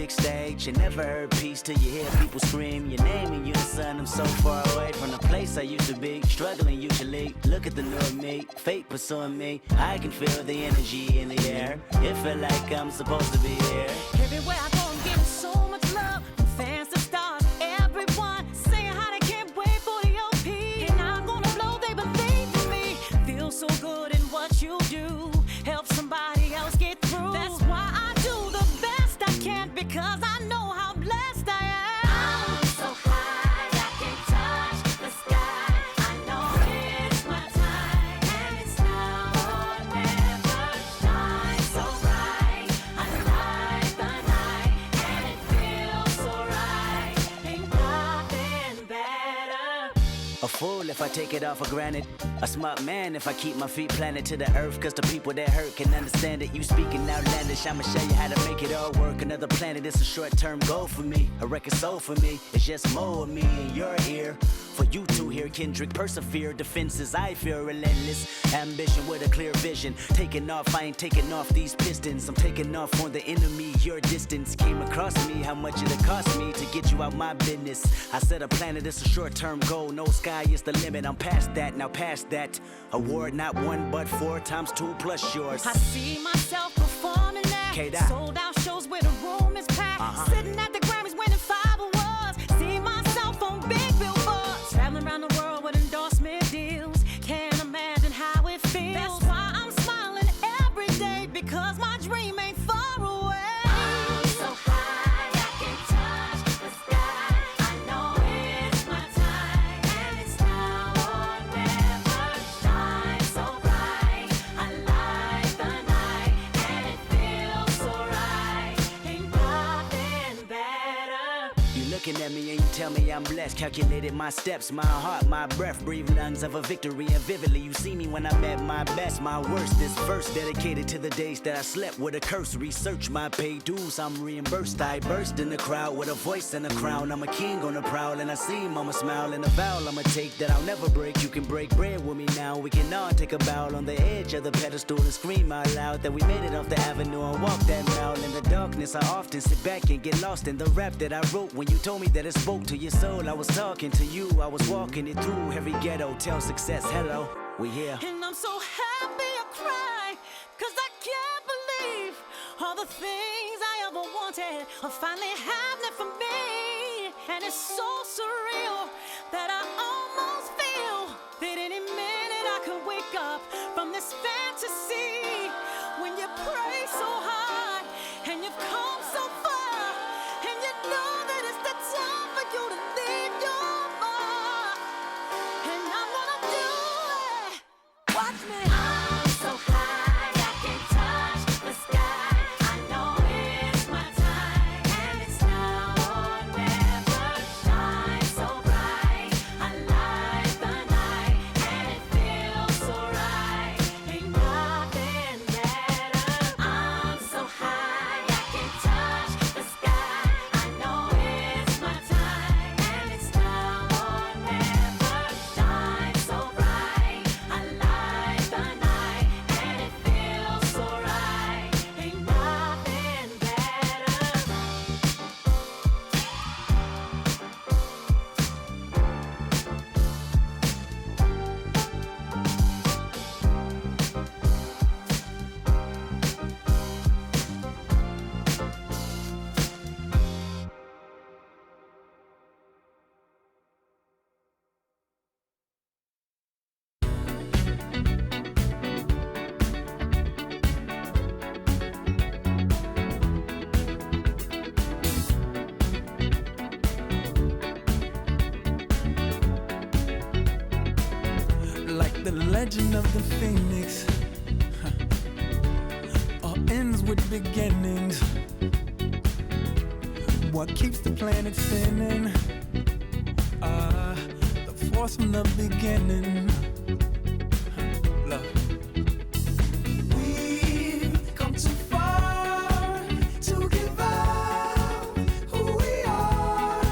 big stage. You never heard peace till you hear people scream your name in unison. I'm so far away from the place I used to be, struggling usually. Look at the new me, fate pursuing me. I can feel the energy in the air. It feel like I'm supposed to be here. Everywhere I go, I'm getting so much love from fans to stars. Everyone saying how they can't wait for the OP. And I'm gonna blow, they believe in me. Feel so good in what you do. Help somebody else get through. That's why I do the best I can, because I know how blessed I am. I'm so high, I can touch the sky. I know it's my time, and it's now or never. Shine so bright, I light the night, and it feels so right. Ain't nothing better. A fool if I take it all for granted. A smart man if I keep my feet planted to the earth. Cause the people that hurt can understand it. You speaking outlandish, I'ma show you how to make it all work. Another planet, it's a short-term goal for me. A record soul for me, it's just more of me in your ear. For you to hear Kendrick persevere. Defenses, I feel relentless. Ambition with a clear vision. Taking off, I ain't taking off these pistons. I'm taking off on the enemy. Your distance came across me. How much it cost me to get you out my business. I said a planet, it's a short-term goal. No sky is the limit. I'm past that, now past that. Award not 1 but 4 times 2 plus yours. I see myself performing that. K-Dot. Sold out shows where the room is packed. Sitting at the Grammys winning 5 awards. See myself on big billboards. Traveling around the world with endorsement deals. Can't imagine how it feels. That's why I'm smiling every day, because my dream ain't far away. I'm so high, I can touch the sky. I know it's my time, and it's now or never. Shine so bright, I light the night, and it feels so right. Ain't nothing better. You looking at me and you tell me I'm blessed. Calculated my steps, my heart, my breath. Breathe lungs of a victory, and vividly you see me when I'm at my best, my worst. This verse dedicated to the days that I slept with a curse. Research my paid dues, I'm reimbursed. I burst in the crowd with a voice and a crown. I'm a king on the prowl, and I see mama smile. And a vow I'ma take that I'll never break. You can break bread with me now. We can all take a bow on the edge of the pedestal and scream out loud that we made it off the avenue and walk that mile. In the darkness, I often sit back and get lost in the rap that I wrote. When you told me that it spoke to your soul, I was talking to you. I was walking it through every ghetto. Tell success, hello, we here. And I'm so happy I cry, cause I can't believe all the things I ever wanted are finally happening for me. And it's so surreal that I almost feel that any minute I could wake up from this fantasy. When you pray so hard and you've come so far, and you know that it's the time for you to leave your mark. And I'm gonna do it. Watch me. I'm so high, I can touch the sky. I know it's my time, and it's now or never. Shine so bright, I light the night, and it feels so right. Ain't nothing better. I'm so high, I can touch the sky. I know it's my time, and it's now or never. Shine so bright, I light the night, and it feels so right. Ain't nothing better. Like the legend of the phoenix, all ends with beginnings. What keeps the planet spinning? The force from the beginning. Love. We've come too far to give up who we are.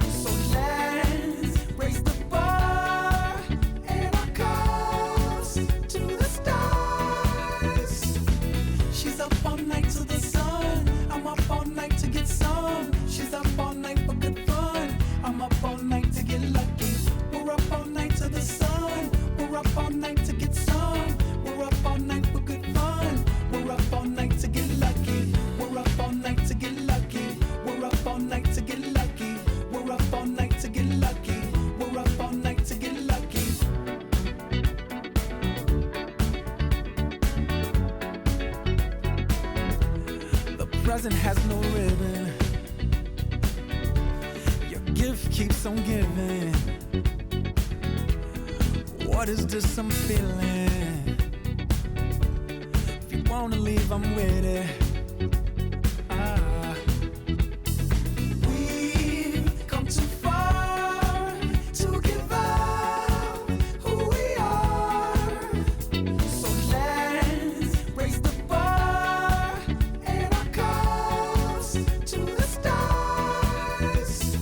So let's raise the bar and our cups to the stars. She's up all night to the sun, I'm up all night to to get some. She's up all night for good fun. I'm up all night to get lucky. We're up all night to the sun. We're up all night to get some. We're up all night for good fun. We're up all night to get lucky. We're up all night to get lucky. We're up all night to get lucky. We're up all night to get lucky. We're up all night to get lucky. The present has no ribbon. Your gift keeps on giving. What is this I'm feeling? If you wanna leave, I'm with it. We've come too far to give up who we are. So let's raise the bar and our cups to the stars.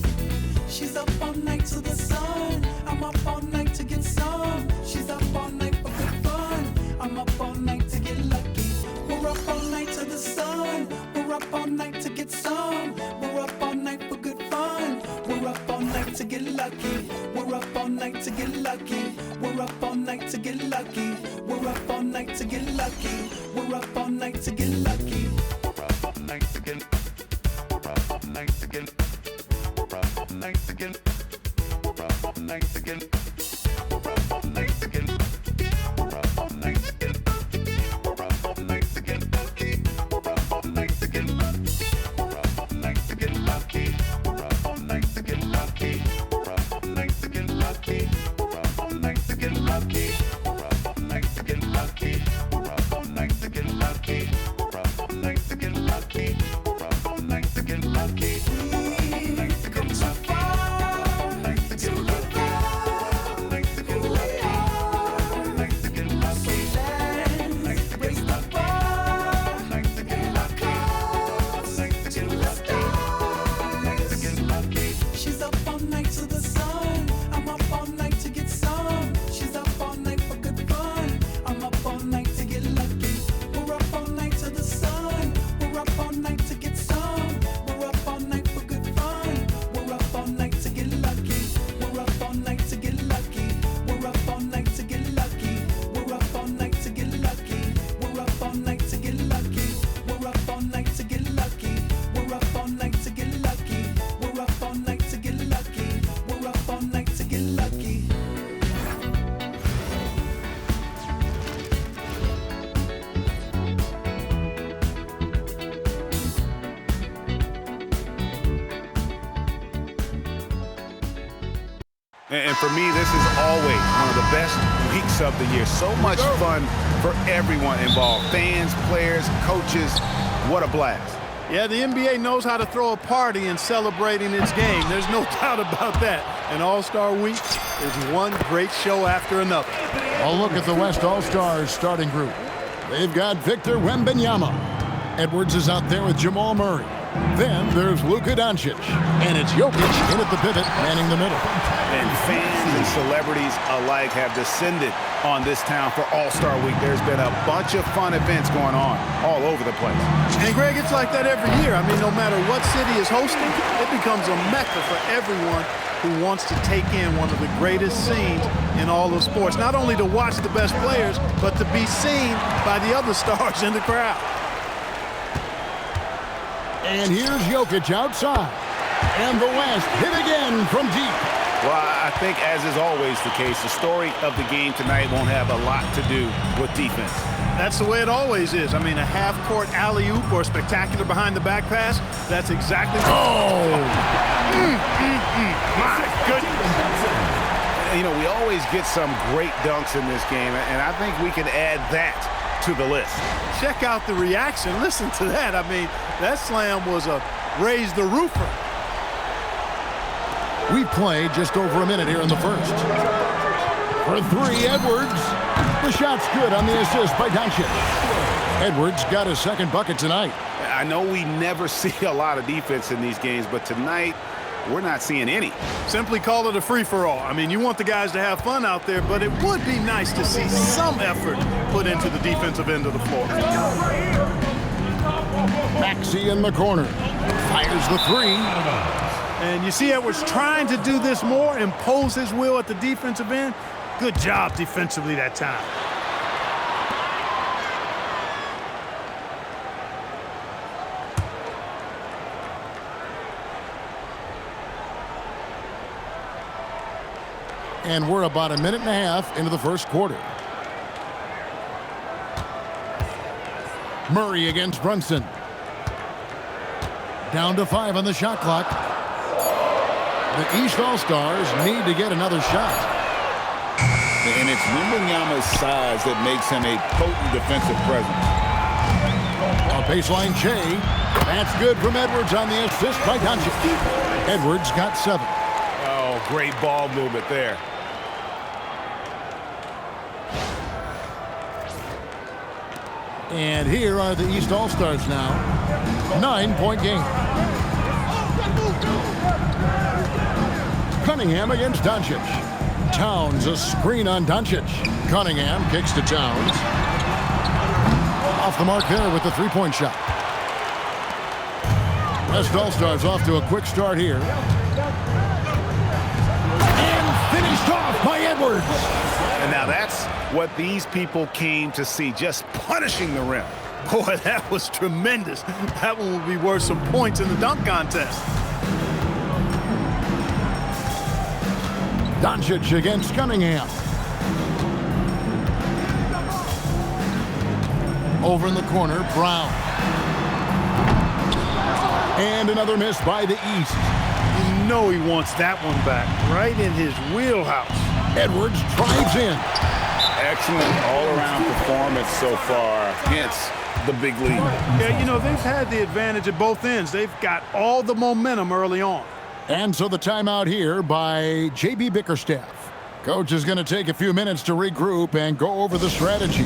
She's up all night to the sun. I'm up all night to get some. She's up all night for good fun. I'm up all night to get lucky. We're up all night to the sun. We're up all night to get some. We're up all night for good fun. We're up all night to get lucky. We're up all night to get lucky. We're up all night to get lucky. We're up all night to get lucky. We're up all night to get lucky. We're up all night to get. We're up all night to get. We're up all night to get. We're up all night to get. We're up all night to get. We're up all night to get. We're up all night to get lucky. We're up all night to get lucky. We're up all night to get lucky. We're up all night to get lucky. We're up all night to get lucky. We're up all night to get lucky. We're up all night to get lucky. We're up all night to get lucky. We're up all night to get lucky. We're up all night to get lucky. We've come too far to give up who we are. So let's raise the bar and our cups to the stars. She's up all night to the sun. I'm up all night to get some. She's up all night for good fun. I'm up all night to get lucky. We're up all night to the sun. We're up all night to get some. We're up all night for good fun. We're up all night to get lucky. We're up all night to get lucky. We're up all night to get lucky. We're up all night to get lucky. We're up all night to get lucky. We're up all night to get lucky. We're up all night to get lucky. We're up all night to get lucky. We're up all night to get lucky. And for me, this is always one of the best weeks of the year. So much fun for everyone involved. Fans, players, coaches. What a blast. Yeah, the NBA knows how to throw a party in celebrating its game. There's no doubt about that. And All-Star Week is one great show after another. A look at the West All-Stars starting group. They've got Victor Wembanyama. Edwards is out there with Jamal Murray. Then there's Luka Doncic. And it's Jokic in at the pivot, manning the middle. And fans and celebrities alike have descended on this town for All-Star Week. There's been a bunch of fun events going on all over the place. And, Greg, it's like that every year. I mean, no matter what city is hosting, it becomes a mecca for everyone who wants to take in one of the greatest scenes in all of sports. Not only to watch the best players, but to be seen by the other stars in the crowd. And here's Jokic outside. And the West hit again from deep. Well, I think, as is always the case, the story of the game tonight won't have a lot to do with defense. That's the way it always is. I mean, a half-court alley-oop or a spectacular behind-the-back pass, that's exactly what... Oh! My goodness! You know, we always get some great dunks in this game, and I think we can add that to the list. Check out the reaction. Listen to that. I mean, that slam was a raise-the-roofer. We've played just over a minute here in the first. For three, Edwards. The shot's good on the assist by Doncic. Edwards got his second bucket tonight. I know we never see a lot of defense in these games, but tonight we're not seeing any. Simply call it a free-for-all. I mean, you want the guys to have fun out there, but it would be nice to see some effort put into the defensive end of the floor. Maxey in the corner. Fires the three. And you see Edwards trying to do this more, impose his will at the defensive end. Good job defensively that time. And we're about a minute and a half into the first quarter. Murray against Brunson. Down to 5 on the shot clock. The East All-Stars need to get another shot. And it's Wembanyama's size that makes him a potent defensive presence. A baseline Che. That's good from Edwards on the assist by Doncic. Edwards got 7. Oh, great ball movement there. And here are the East All-Stars now. 9-point game. Cunningham against Doncic. Towns, a screen on Doncic. Cunningham kicks to Towns. Off the mark there with the three-point shot. West All-Stars off to a quick start here. And finished off by Edwards. And now that's what these people came to see, just punishing the rim. Boy, that was tremendous. That one will be worth some points in the dunk contest. Doncic against Cunningham. Over in the corner, Brown. And another miss by the East. You know he wants that one back, right in his wheelhouse. Edwards drives in. Excellent all-around performance so far, hence the big lead. Yeah, you know, they've had the advantage at both ends. They've got all the momentum early on. And so the timeout here by J.B. Bickerstaff. Coach is going to take a few minutes to regroup and go over the strategy.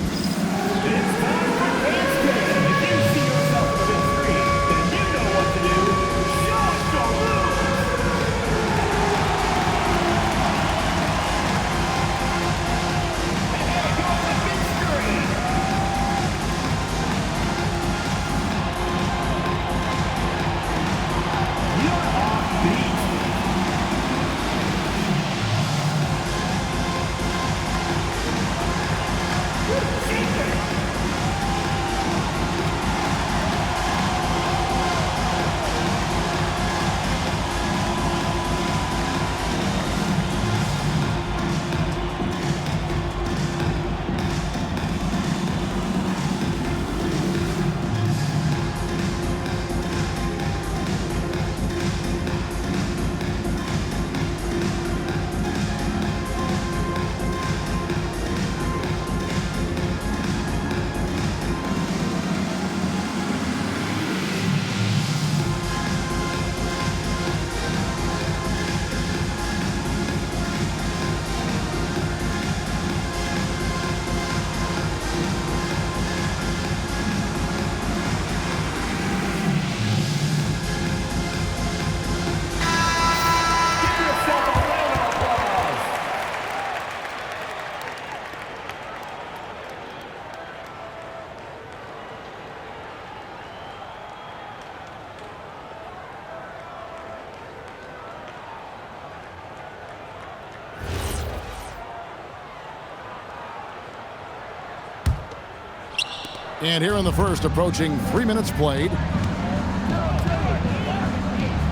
And here in the first, approaching 3 minutes played.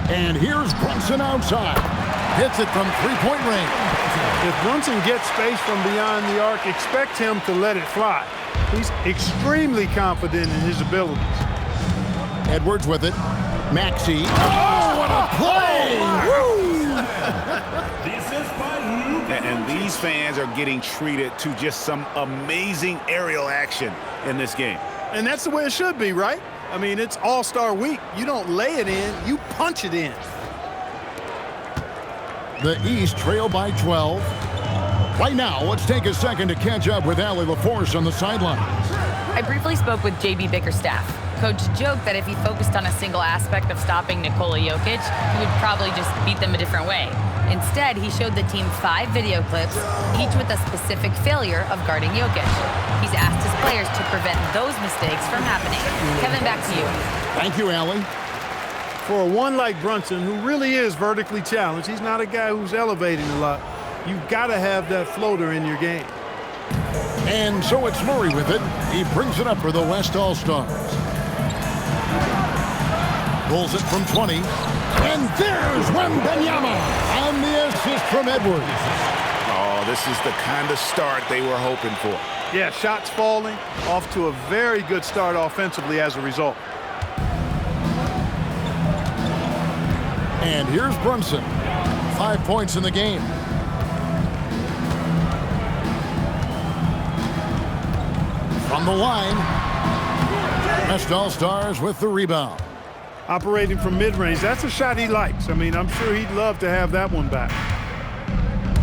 And here's Brunson outside. Hits it from three-point range. If Brunson gets space from beyond the arc, expect him to let it fly. He's extremely confident in his abilities. Edwards with it. Maxey. Oh, what a play! Woo! And these fans are getting treated to just some amazing aerial action in this game. And that's the way it should be, right? I mean, it's All-Star Week. You don't lay it in, you punch it in. The East trail by 12. Right now, let's take a second to catch up with Allie LaForce on the sidelines. I briefly spoke with J.B. Bickerstaff. Coach joked that if he focused on a single aspect of stopping Nikola Jokic, he would probably just beat them a different way. Instead, he showed the team 5 video clips, each with a specific failure of guarding Jokic. He's asked his players to prevent those mistakes from happening. Kevin, back to you. Thank you, Allie. For one like Brunson, who really is vertically challenged, he's not a guy who's elevating a lot. You've got to have that floater in your game. And so it's Murray with it. He brings it up for the West All-Stars. Pulls it from 20. And there's Wembanyama on the assist from Edwards. Oh, this is the kind of start they were hoping for. Yeah, shots falling, off to a very good start offensively as a result. And here's Brunson. 5 points in the game. From the line, West All-Stars with the rebound. Operating from mid-range, that's a shot he likes. I mean, I'm sure he'd love to have that one back.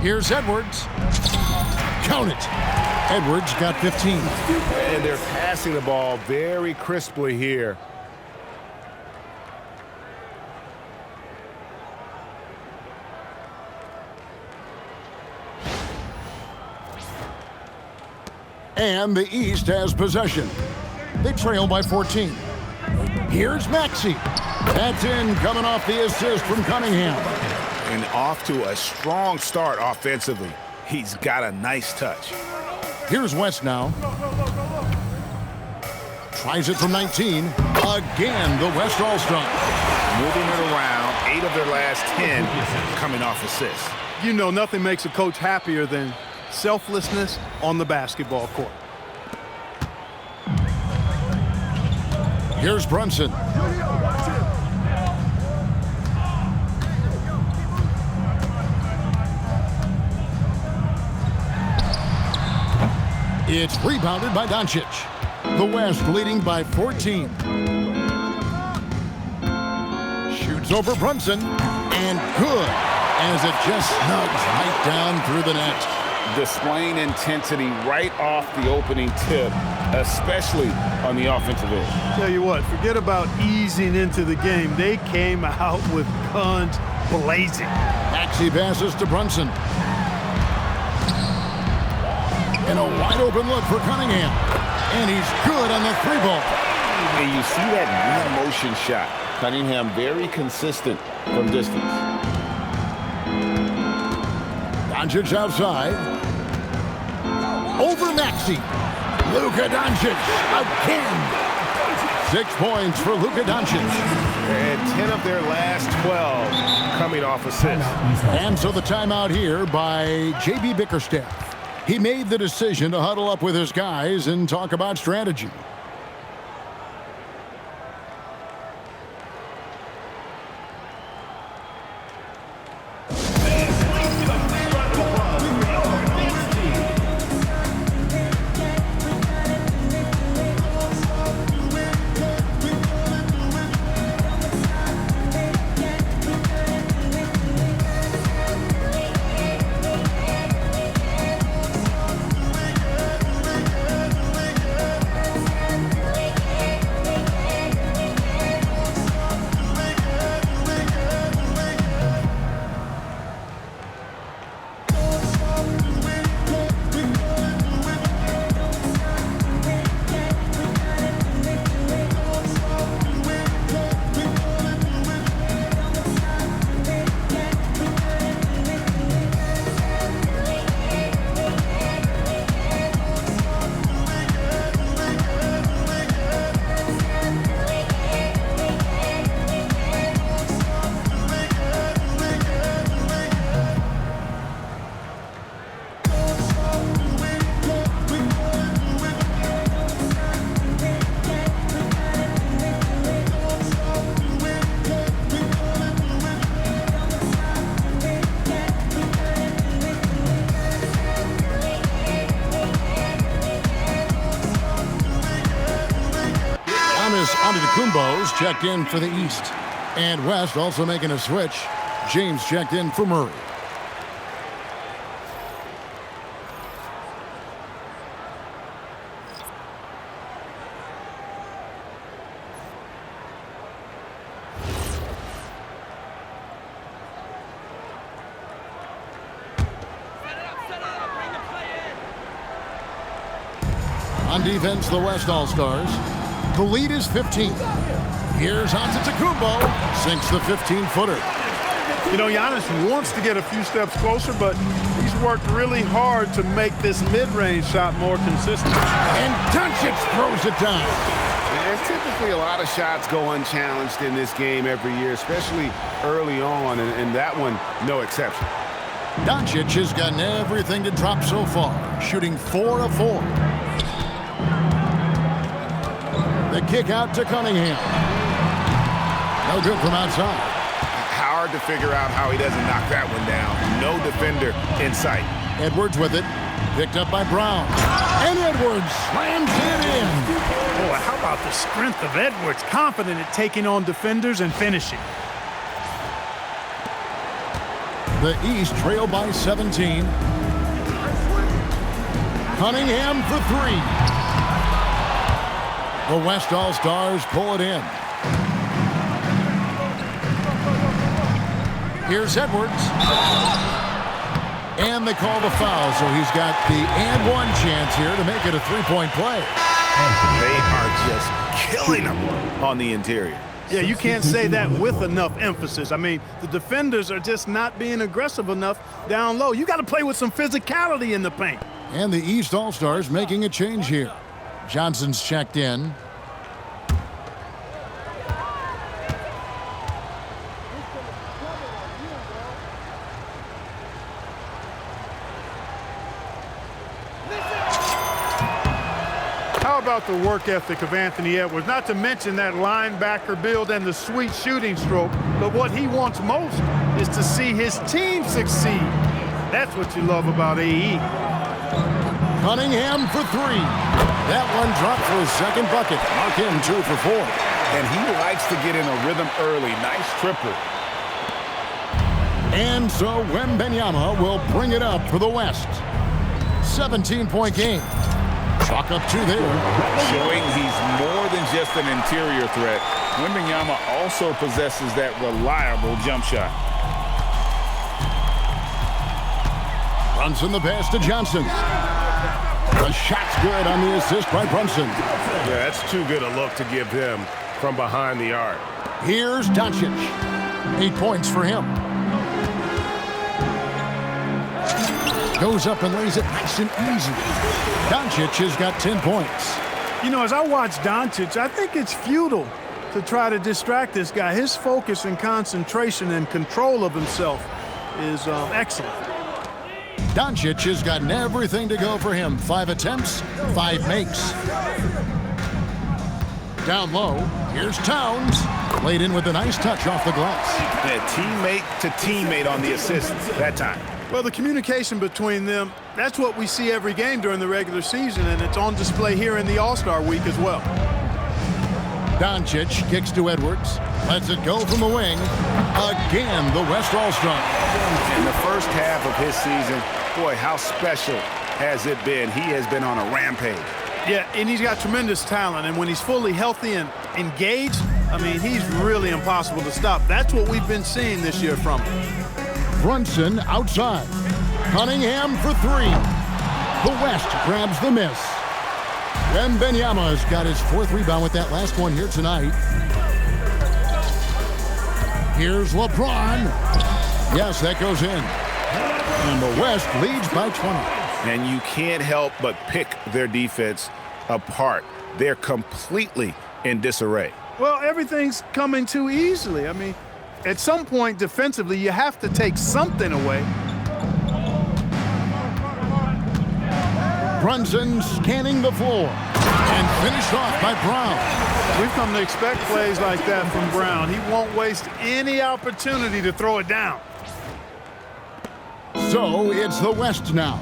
Here's Edwards. Count it. Edwards got 15. And they're passing the ball very crisply here. And the East has possession. They trail by 14. Here's Maxey. That's in, coming off the assist from Cunningham. And off to a strong start offensively. He's got a nice touch. Here's West now. Tries it from 19. Again, the West All-Stars. Moving it around, 8 of their last 10 coming off assists. You know, nothing makes a coach happier than selflessness on the basketball court. Here's Brunson. It's rebounded by Doncic. The West leading by 14. Shoots over Brunson. And good, as it just snugs right down through the net. Displaying intensity right off the opening tip, especially on the offensive end. Tell you what, forget about easing into the game. They came out with guns blazing. Maxey passes to Brunson. And a wide open look for Cunningham. And he's good on the 3-ball. And you see that mid-motion shot. Cunningham very consistent from distance. Doncic outside. Over Maxey. Luka Doncic again. 6 points for Luka Doncic. And 10 of their last 12 coming off assists. And so the timeout here by J.B. Bickerstaff. He made the decision to huddle up with his guys and talk about strategy. Antetokounmpo's checked in for the East. And West also making a switch. James checked in for Murray. On defense, the West All-Stars. The lead is 15. Here's Antetokounmpo. Sinks the 15-footer. You know, Giannis wants to get a few steps closer, but he's worked really hard to make this mid-range shot more consistent. And Doncic throws it down. There's typically a lot of shots go unchallenged in this game every year, especially early on, and that one, no exception. Doncic has gotten everything to drop so far, shooting 4 of 4. The kick out to Cunningham. No good from outside. Hard to figure out how he doesn't knock that one down. No defender in sight. Edwards with it. Picked up by Brown. And Edwards slams it in. Boy, how about the strength of Edwards? Confident at taking on defenders and finishing. The East trail by 17. Cunningham for 3. The West All-Stars pull it in. Here's Edwards. And they call the foul, so he's got the and one chance here to make it a three-point play. They are just killing him on the interior. Yeah, you can't say that with enough emphasis. I mean, the defenders are just not being aggressive enough down low. You got to play with some physicality in the paint. And the East All-Stars making a change here. Johnson's checked in. How about the work ethic of Anthony Edwards? Not to mention that linebacker build and the sweet shooting stroke. But what he wants most is to see his team succeed. That's what you love about AE. Cunningham for 3. That one dropped for his second bucket. Mark him 2 for 4. And he likes to get in a rhythm early. Nice triple. And so Wembanyama will bring it up for the West. 17-point game. Chalk up 2 there. Showing he's more than just an interior threat. Wembanyama also possesses that reliable jump shot. Brunson the pass to Johnson. The shot's good on the assist by Brunson. Yeah, that's too good a look to give him from behind the arc. Here's Doncic. 8 points for him. Goes up and lays it nice and easy. Doncic has got 10 points. You know, as I watch Doncic, I think it's futile to try to distract this guy. His focus and concentration and control of himself is excellent. Doncic has gotten everything to go for him. 5 attempts, 5 makes. Down low, here's Towns. Laid in with a nice touch off the glass. Yeah, teammate to teammate on the assist that time. Well, the communication between them, that's what we see every game during the regular season, and it's on display here in the All-Star week as well. Doncic kicks to Edwards. Lets it go from the wing. Again, the West All-Star. In the first half of his season, boy, how special has it been? He has been on a rampage. Yeah, and he's got tremendous talent, and when he's fully healthy and engaged, I mean, he's really impossible to stop. That's what we've been seeing this year from him. Brunson outside. Cunningham for 3. The West grabs the miss. Wembanyama has got his 4th rebound with that last one here tonight. Here's LeBron. Yes, that goes in. And the West leads by 20. And you can't help but pick their defense apart. They're completely in disarray. Well, everything's coming too easily. I mean, at some point defensively, you have to take something away. Brunson scanning the floor and finished off by Brown. We've come to expect plays like that from Brown. He won't waste any opportunity to throw it down. So it's the West now.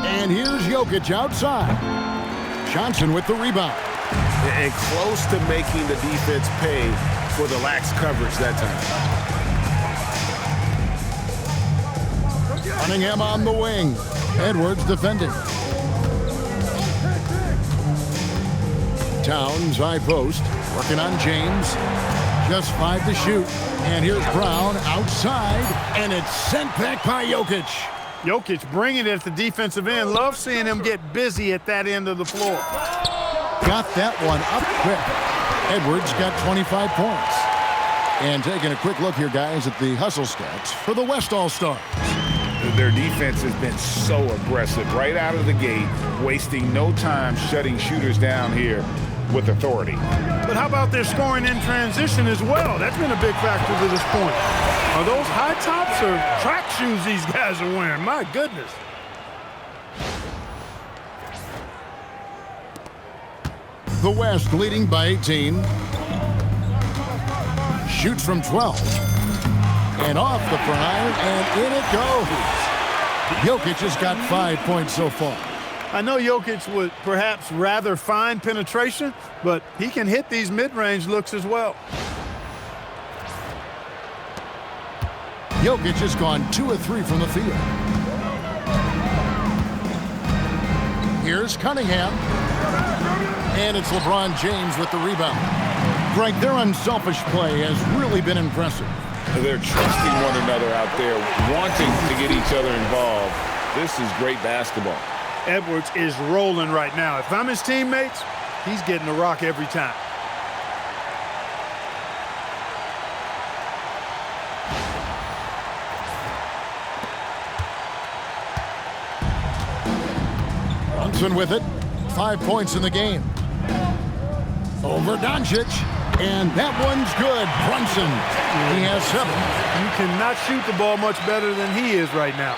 And here's Jokic outside. Johnson with the rebound. And close to making the defense pay for the lax coverage that time. Cunningham on the wing. Edwards defending. Towns high post. Working on James. Just 5 to shoot. And here's Brown outside. And it's sent back by Jokic. Jokic bringing it at the defensive end. Love seeing him get busy at that end of the floor. Got that one up quick. Edwards got 25 points. And taking a quick look here, guys, at the hustle stats for the West All-Stars. Their defense has been so aggressive right out of the gate, wasting no time shutting shooters down here with authority. But how about their scoring in transition as well? That's been a big factor to this point. Are those high tops or track shoes these guys are wearing? My goodness. The West leading by 18. Shoots from 12. And off the prime, and in it goes. Jokic has got 5 points so far. I know Jokic would perhaps rather find penetration, but he can hit these mid-range looks as well. Jokic has gone 2 of 3 from the field. Here's Cunningham. And it's LeBron James with the rebound. Greg, their unselfish play has really been impressive. They're trusting one another out there, wanting to get each other involved. This is great basketball. Edwards is rolling right now. If I'm his teammates, he's getting the rock every time. Brunson with it. 5 points in the game. Over Doncic. And that one's good. Brunson. He has 7. You cannot shoot the ball much better than he is right now.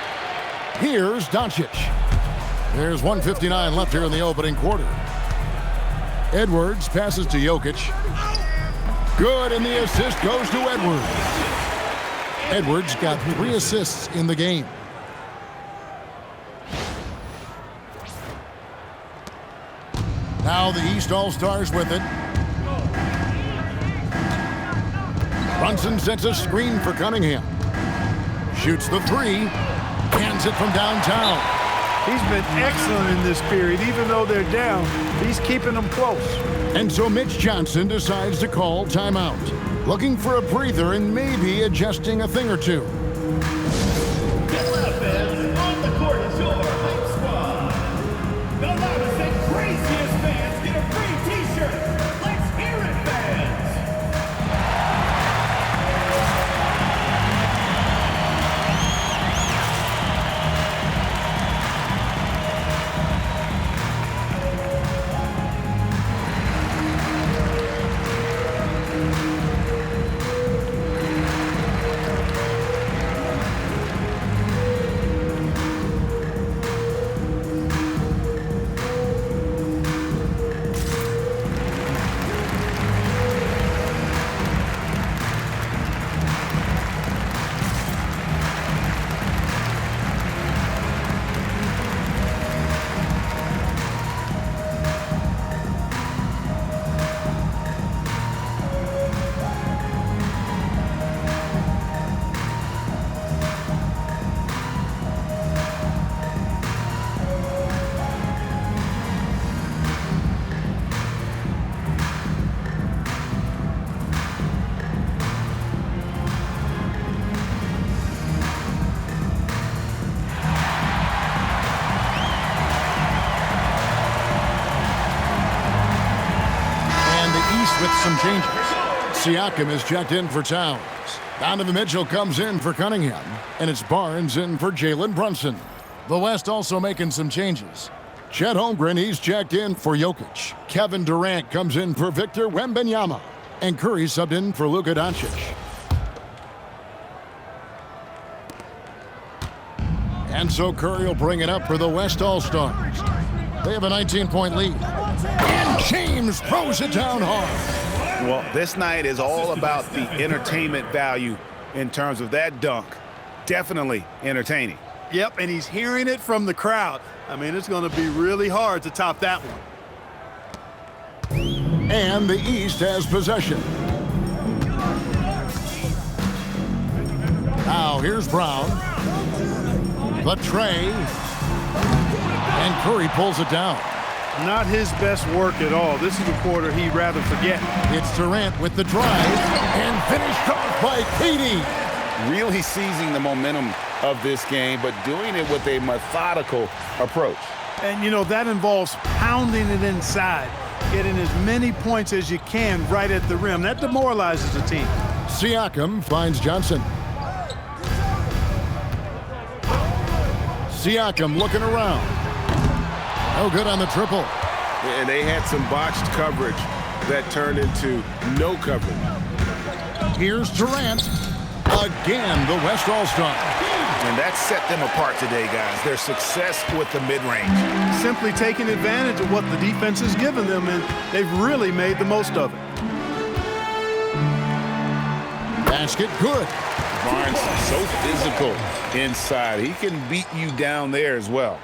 Here's Doncic. There's 1:59 left here in the opening quarter. Edwards passes to Jokic. Good, and the assist goes to Edwards. Edwards got 3 assists in the game. Now the East All-Stars with it. Brunson sets a screen for Cunningham. Shoots the 3. Hands it from downtown. He's been excellent in this period. Even though they're down, he's keeping them close. And so Mitch Johnson decides to call timeout. Looking for a breather and maybe adjusting a thing or two. Get loud, fans. On the court is your hype squad. The loudest and craziest fans get a free t-shirt. Let's hear it, fans. With some changes. Siakam is checked in for Towns. Donovan Mitchell comes in for Cunningham. And it's Barnes in for Jalen Brunson. The West also making some changes. Chet Holmgren, he's checked in for Jokic. Kevin Durant comes in for Victor Wembanyama. And Curry subbed in for Luka Doncic. And so Curry will bring it up for the West All-Stars. They have a 19-point lead. And James throws it down hard. Well, this night is all about the entertainment value in terms of that dunk. Definitely entertaining. Yep, and he's hearing it from the crowd. I mean, it's going to be really hard to top that one. And the East has possession. Now here's Brown. The tray. And Curry pulls it down. Not his best work at all. This is a quarter he'd rather forget. It's Durant with the drive and finished off by KD. Really seizing the momentum of this game, but doing it with a methodical approach. And, you know, that involves pounding it inside, getting as many points as you can right at the rim. That demoralizes the team. Siakam finds Johnson. Siakam looking around. No good on the triple. And they had some botched coverage that turned into no coverage. Here's Durant. Again, the West All-Star. And that set them apart today, guys. Their success with the mid-range. Simply taking advantage of what the defense has given them, and they've really made the most of it. Basket good. Barnes so physical inside. He can beat you down there as well.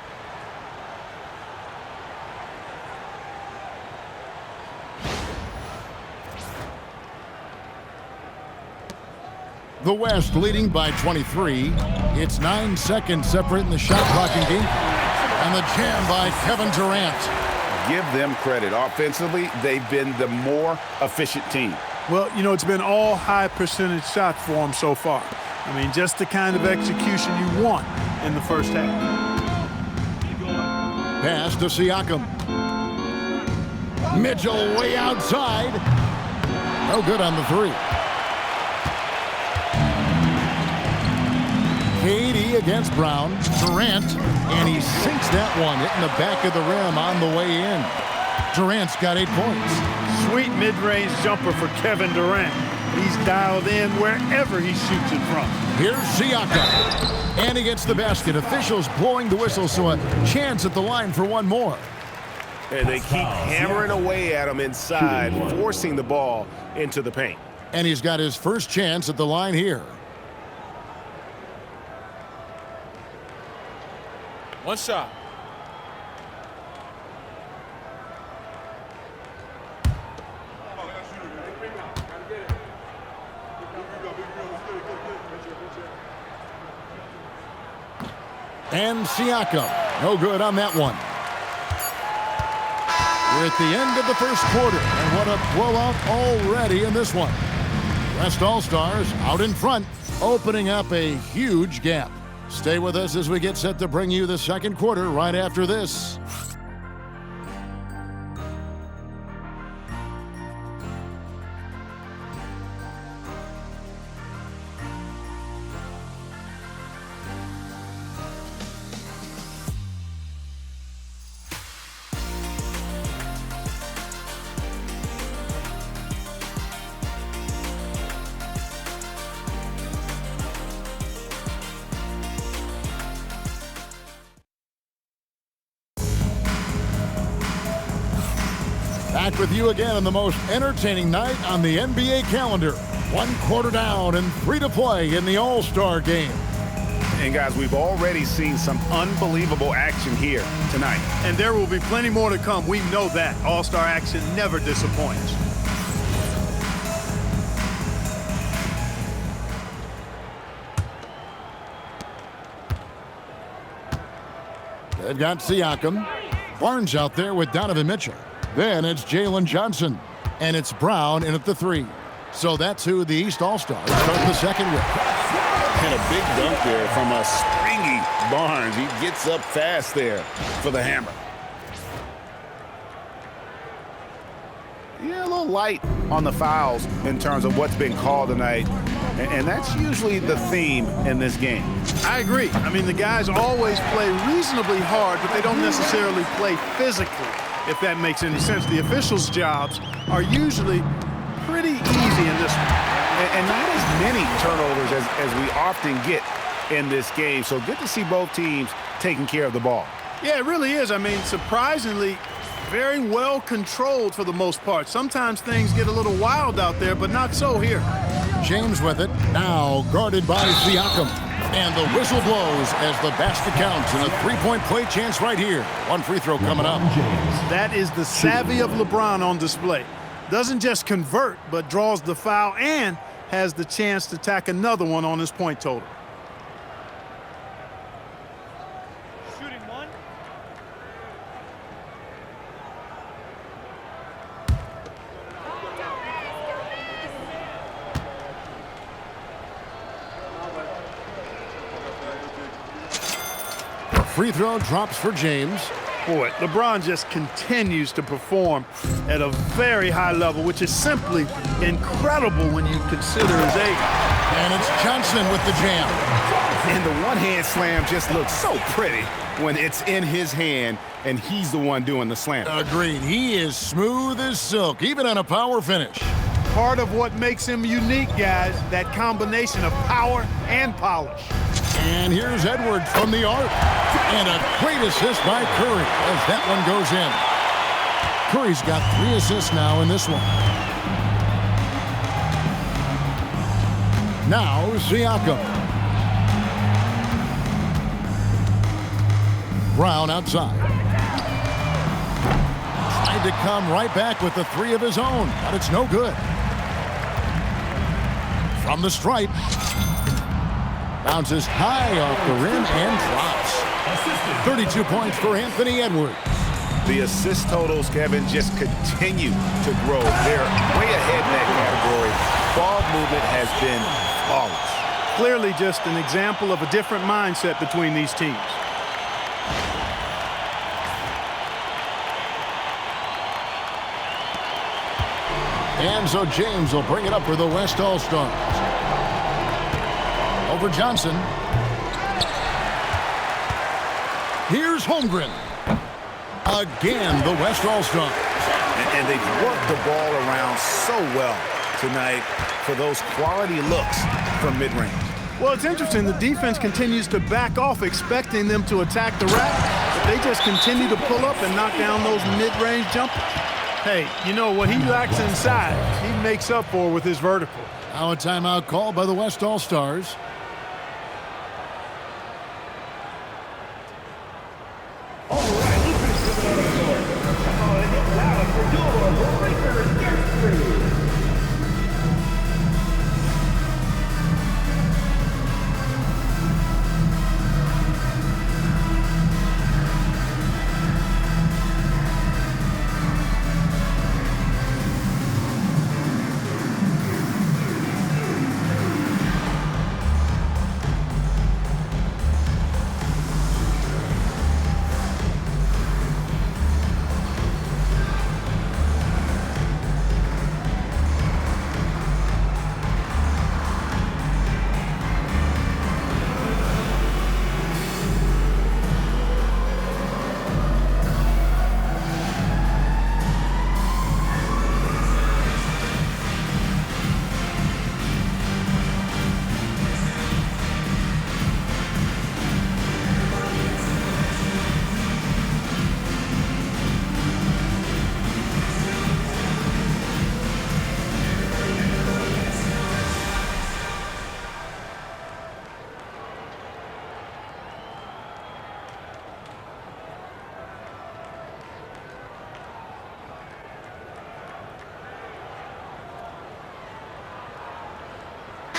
The West leading by 23. It's 9 seconds separating the shot clocking game. And the jam by Kevin Durant. Give them credit. Offensively, they've been the more efficient team. Well, you know, it's been all high percentage shots for them so far. I mean, just the kind of execution you want in the first half. Pass to Siakam. Mitchell way outside. No good on the three. KD against Brown. Durant, and he sinks that one, hitting the back of the rim on the way in. Durant's got 8 points. Sweet mid-range jumper for Kevin Durant. He's dialed in wherever he shoots it from. Here's Siakam. And he gets the basket. Officials blowing the whistle, so a chance at the line for one more. And they keep hammering away at him inside, forcing the ball into the paint. And he's got his first chance at the line here. One shot. And Siakam, no good on that one. We're at the end of the first quarter, and what a blowout already in this one. West All-Stars out in front, opening up a huge gap. Stay with us as we get set to bring you the second quarter right after this. Back with you again on the most entertaining night on the NBA calendar. 1 quarter down and 3 to play in the All-Star game. And guys, we've already seen some unbelievable action here tonight. And there will be plenty more to come. We know that. All-Star action never disappoints. They've got Siakam. Barnes out there with Donovan Mitchell. Then it's Jalen Johnson. And it's Brown in at the 3. So that's who the East All-Stars start the second with. And a big dunk there from a springy Barnes. He gets up fast there for the hammer. Yeah, a little light on the fouls in terms of what's been called tonight. And that's usually the theme in this game. I agree. I mean, the guys always play reasonably hard, but they don't necessarily play physically, if that makes any sense. The officials' jobs are usually pretty easy in this one. And not as many turnovers as we often get in this game. So good to see both teams taking care of the ball. Yeah, it really is. I mean, surprisingly, very well controlled for the most part. Sometimes things get a little wild out there, but not so here. James with it, now guarded by Siakam. And the whistle blows as the basket counts and a three-point play chance right here. One free throw coming up. That is the savvy of LeBron on display. Doesn't just convert, but draws the foul and has the chance to tack another one on his point total. Shooting one. free throw drops for James. Boy, LeBron just continues to perform at a very high level, which is simply incredible when you consider his age. And it's Johnson with the jam. And the one-hand slam just looks so pretty when it's in his hand and he's the one doing the slam. Agreed. He is smooth as silk, even on a power finish. Part of what makes him unique, guys, that combination of power and polish. And here's Edwards from the arc. And a great assist by Curry as that one goes in. Curry's got 3 assists now in this one. Now Siakam. Brown outside. Tried to come right back with the 3 of his own, but it's no good. From the stripe. Bounces high off the rim and drops. 32 points for Anthony Edwards. The assist totals, Kevin, just continue to grow. They're way ahead in that category. Ball movement has been flawless. Clearly just an example of a different mindset between these teams. And so James will bring it up for the West All-Stars. Over Johnson. Here's Holmgren. Again, the West All-Stars. And they've worked the ball around so well tonight for those quality looks from mid-range. Well, it's interesting. The defense continues to back off, expecting them to attack the rack, but they just continue to pull up and knock down those mid-range jumpers. Hey, you know, what he lacks inside, he makes up for with his vertical. Now a timeout called by the West All-Stars.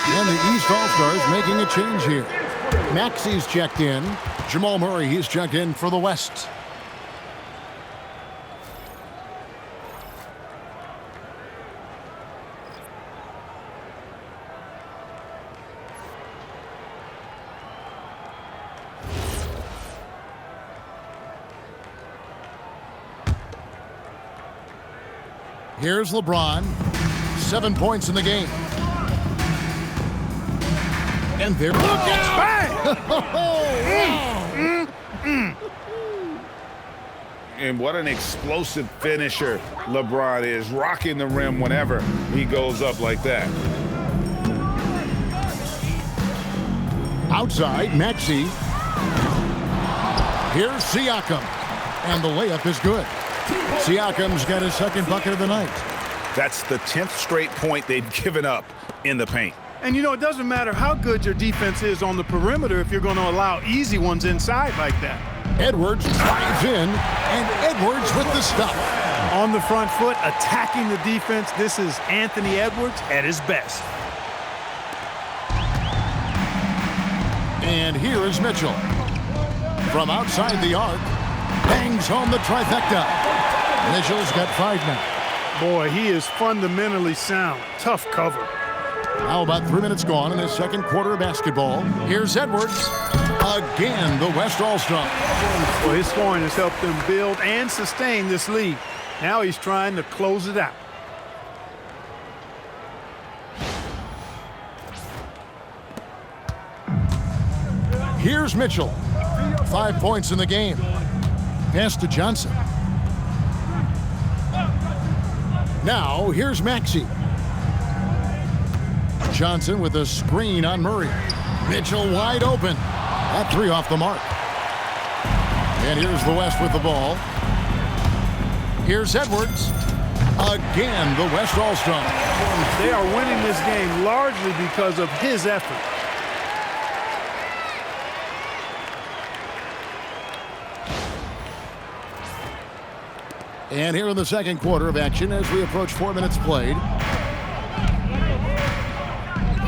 And the East All-Stars making a change here. Maxey's checked in. Jamal Murray, he's checked in for the West. Here's LeBron. 7 points in the game. And there. Look out! And what an explosive finisher LeBron is, rocking the rim whenever he goes up like that. Outside, Maxey. Here's Siakam. And the layup is good. Siakam's got his second bucket of the night. That's the 10th straight point they've given up in the paint. And, you know, it doesn't matter how good your defense is on the perimeter if you're going to allow easy ones inside like that. Edwards drives in, and Edwards with the stop. On the front foot, attacking the defense, this is Anthony Edwards at his best. And here is Mitchell. From outside the arc, bangs home the trifecta. Mitchell's got 5 now. Boy, he is fundamentally sound. Tough cover. Now about 3 minutes gone in the second quarter of basketball. Here's Edwards. Again, the West All-Star. Well, his scoring has helped them build and sustain this lead. Now he's trying to close it out. Here's Mitchell. 5 points in the game. Pass to Johnson. Now, here's Maxey. Johnson with a screen on Murray. Mitchell wide open. That three off the mark. And here's the West with the ball. Here's Edwards. Again, the West All-Star. They are winning this game largely because of his effort. And here in the second quarter of action as we approach 4 minutes played.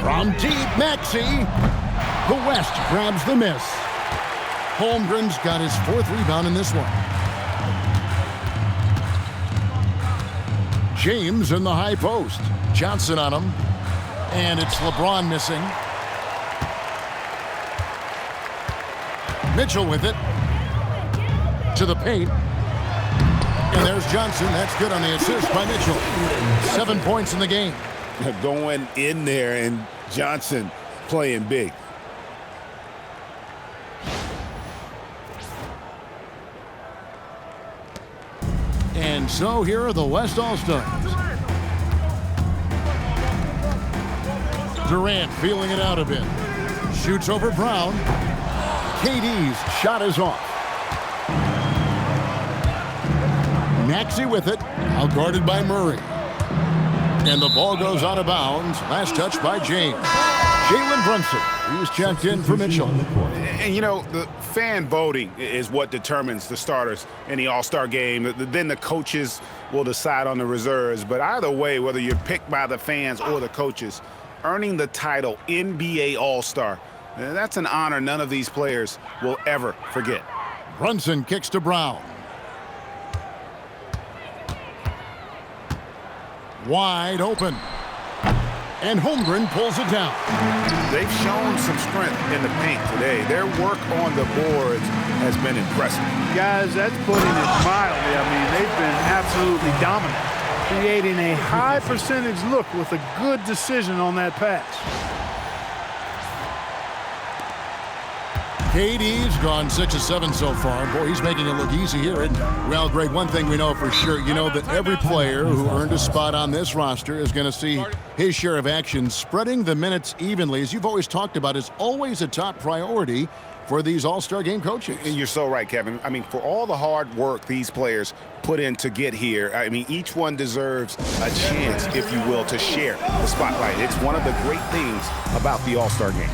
From deep, Maxey. The West grabs the miss. Holmgren's got his 4th rebound in this one. James in the high post. Johnson on him. And it's LeBron missing. Mitchell with it. To the paint. And there's Johnson. That's good on the assist by Mitchell. 7 points in the game. Going in there, and Johnson playing big. And so here are the West All-Stars. Durant feeling it out a bit. Shoots over Brown. KD's shot is off. Maxey with it. Out guarded by Murray. And the ball goes out of bounds. Last touch by James. Jalen Brunson. He's checked in for Mitchell. And, you know, the fan voting is what determines the starters in the All-Star game. Then the coaches will decide on the reserves. But either way, whether you're picked by the fans or the coaches, earning the title NBA All-Star, that's an honor none of these players will ever forget. Brunson kicks to Brown. Wide open. And Holmgren pulls it down. They've shown some strength in the paint today. Their work on the boards has been impressive. Guys, that's putting it mildly. I mean, they've been absolutely dominant, creating a high percentage look with a good decision on that pass. KD's gone 6 of 7 so far. Boy, he's making it look easy here, isn't he? Well, Greg, one thing we know for sure, you know that every player who earned a spot on this roster is going to see his share of action. Spreading the minutes evenly, as you've always talked about, is always a top priority for these All-Star game coaches. And you're so right, Kevin. I mean, for all the hard work these players put in to get here, I mean, each one deserves a chance, if you will, to share the spotlight. It's one of the great things about the All-Star game.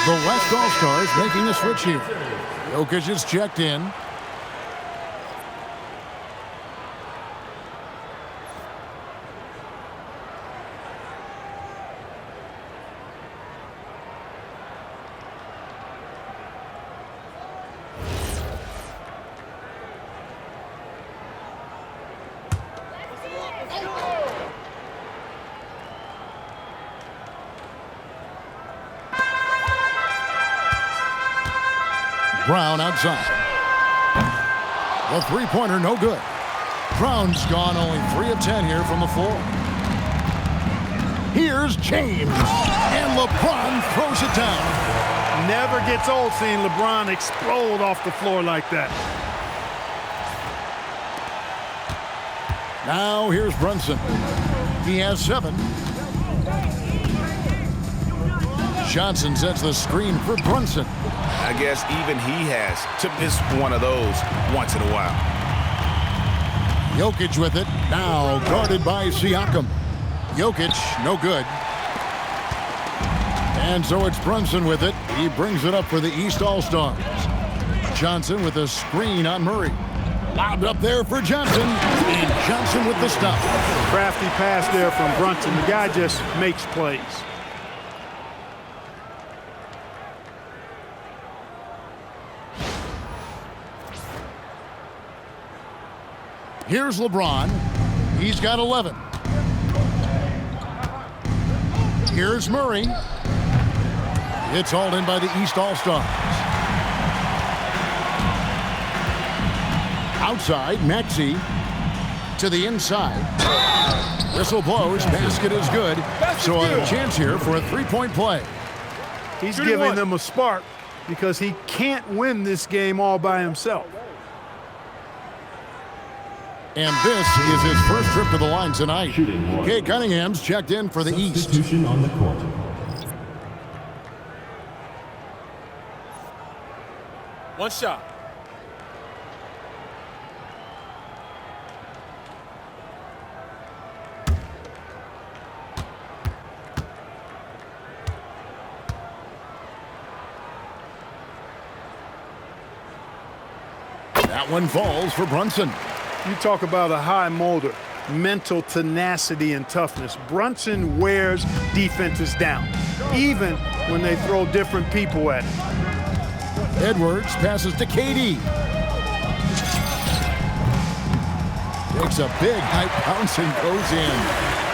The West All-Stars making a switch here. Jokic is checked in. Brown outside. The three-pointer, no good. Brown's gone only 3 of 10 here from the floor. Here's James, and LeBron throws it down. Never gets old seeing LeBron explode off the floor like that. Now here's Brunson. He has 7. Johnson sets the screen for Brunson. I guess even he has to miss one of those once in a while. Jokic with it, now guarded by Siakam. Jokic, no good. And so it's Brunson with it. He brings it up for the East All-Stars. Johnson with a screen on Murray. Lobbed up there for Johnson, and Johnson with the stop. Crafty pass there from Brunson. The guy just makes plays. Here's LeBron. He's got 11. Here's Murray. It's hauled in by the East All-Stars. Outside, Maxey to the inside. Whistle blows, basket is good. So a chance here for a three-point play. He's giving them a spark because he can't win this game all by himself. And this is his first trip to the line tonight. Kate Cunningham's checked in for the East. On the court. One shot. That one falls for Brunson. You talk about a high motor, mental tenacity and toughness. Brunson wears defenses down, even when they throw different people at him. Edwards passes to KD. Takes a big high bounce and goes in.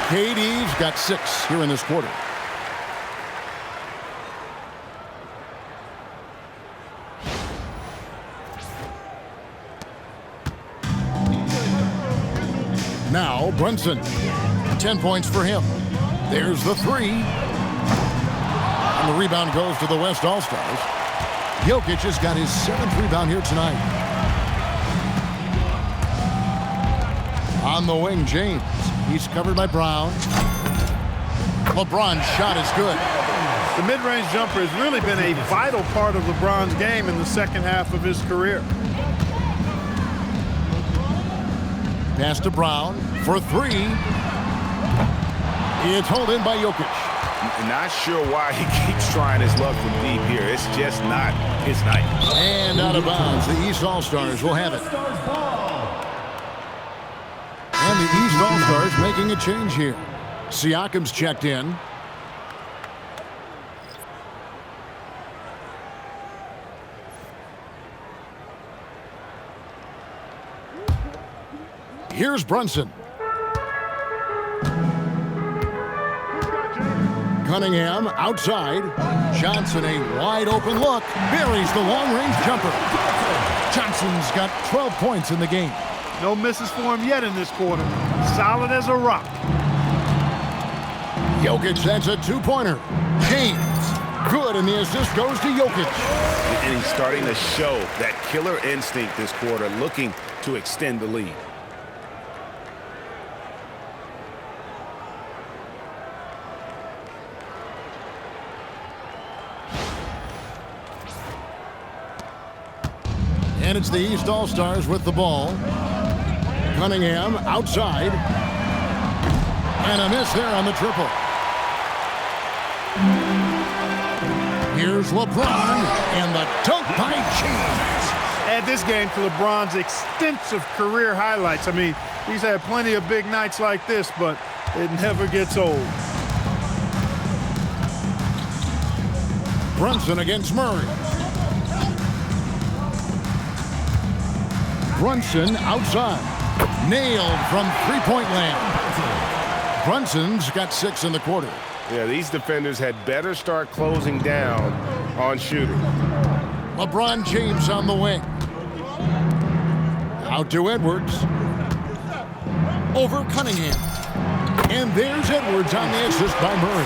KD's got 6 here in this quarter. Now Brunson, 10 points for him. There's the 3. And the rebound goes to the West All-Stars. Jokic has got his 7th rebound here tonight. On the wing, James. He's covered by Brown. LeBron's shot is good. The mid-range jumper has really been a vital part of LeBron's game in the second half of his career. Pass to Brown for 3. It's hauled in by Jokic. Not sure why he keeps trying his luck from deep here. It's just not his night. And out of bounds, the East All-Stars will have it. And the East All-Stars making a change here. Siakam's checked in. Here's Brunson. Cunningham outside. Johnson, a wide open look. Buries the long-range jumper. Johnson's got 12 points in the game. No misses for him yet in this quarter. Solid as a rock. Jokic sends a 2-pointer. James, good, and the assist goes to Jokic. And he's starting to show that killer instinct this quarter, looking to extend the lead. And it's the East All-Stars with the ball. Cunningham outside. And a miss there on the triple. Here's LeBron and the dunk by James. Add this game to LeBron's extensive career highlights. I mean, he's had plenty of big nights like this, but it never gets old. Brunson against Murray. Brunson outside. Nailed from three-point land. Brunson's got 6 in the quarter. Yeah, these defenders had better start closing down on shooting. LeBron James on the wing. Out to Edwards. Over Cunningham. And there's Edwards on the assist by Murray.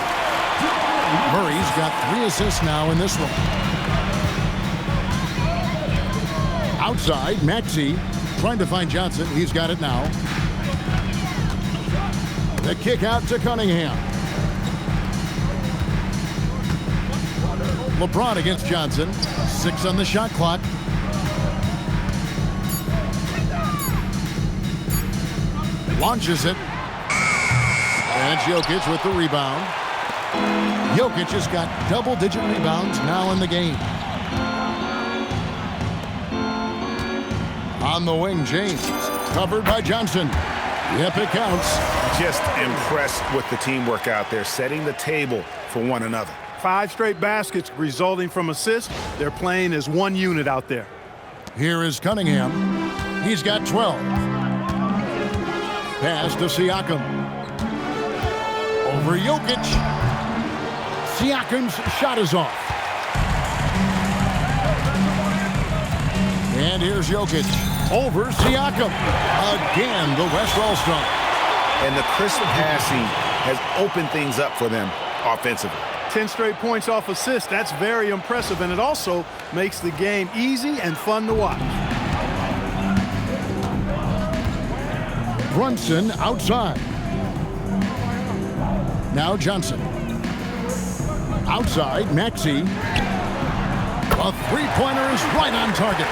Murray's got 3 assists now in this one. Outside, Maxey trying to find Johnson. He's got it now. The kick out to Cunningham. LeBron against Johnson. 6 on the shot clock. Launches it. And Jokic with the rebound. Jokic has got double-digit rebounds now in the game. On the wing, James. Covered by Johnson. Yep, it counts. Just impressed with the teamwork out there, setting the table for one another. 5 straight baskets resulting from assists. They're playing as one unit out there. Here is Cunningham. He's got 12. Pass to Siakam. Over Jokic. Siakam's shot is off. And here's Jokic. Over Siakam. Again, the West All-Star. And the crisp passing has opened things up for them offensively. 10 straight points off assists. That's very impressive, and it also makes the game easy and fun to watch. Brunson outside. Now Johnson. Outside, Maxey. A three-pointer is right on target.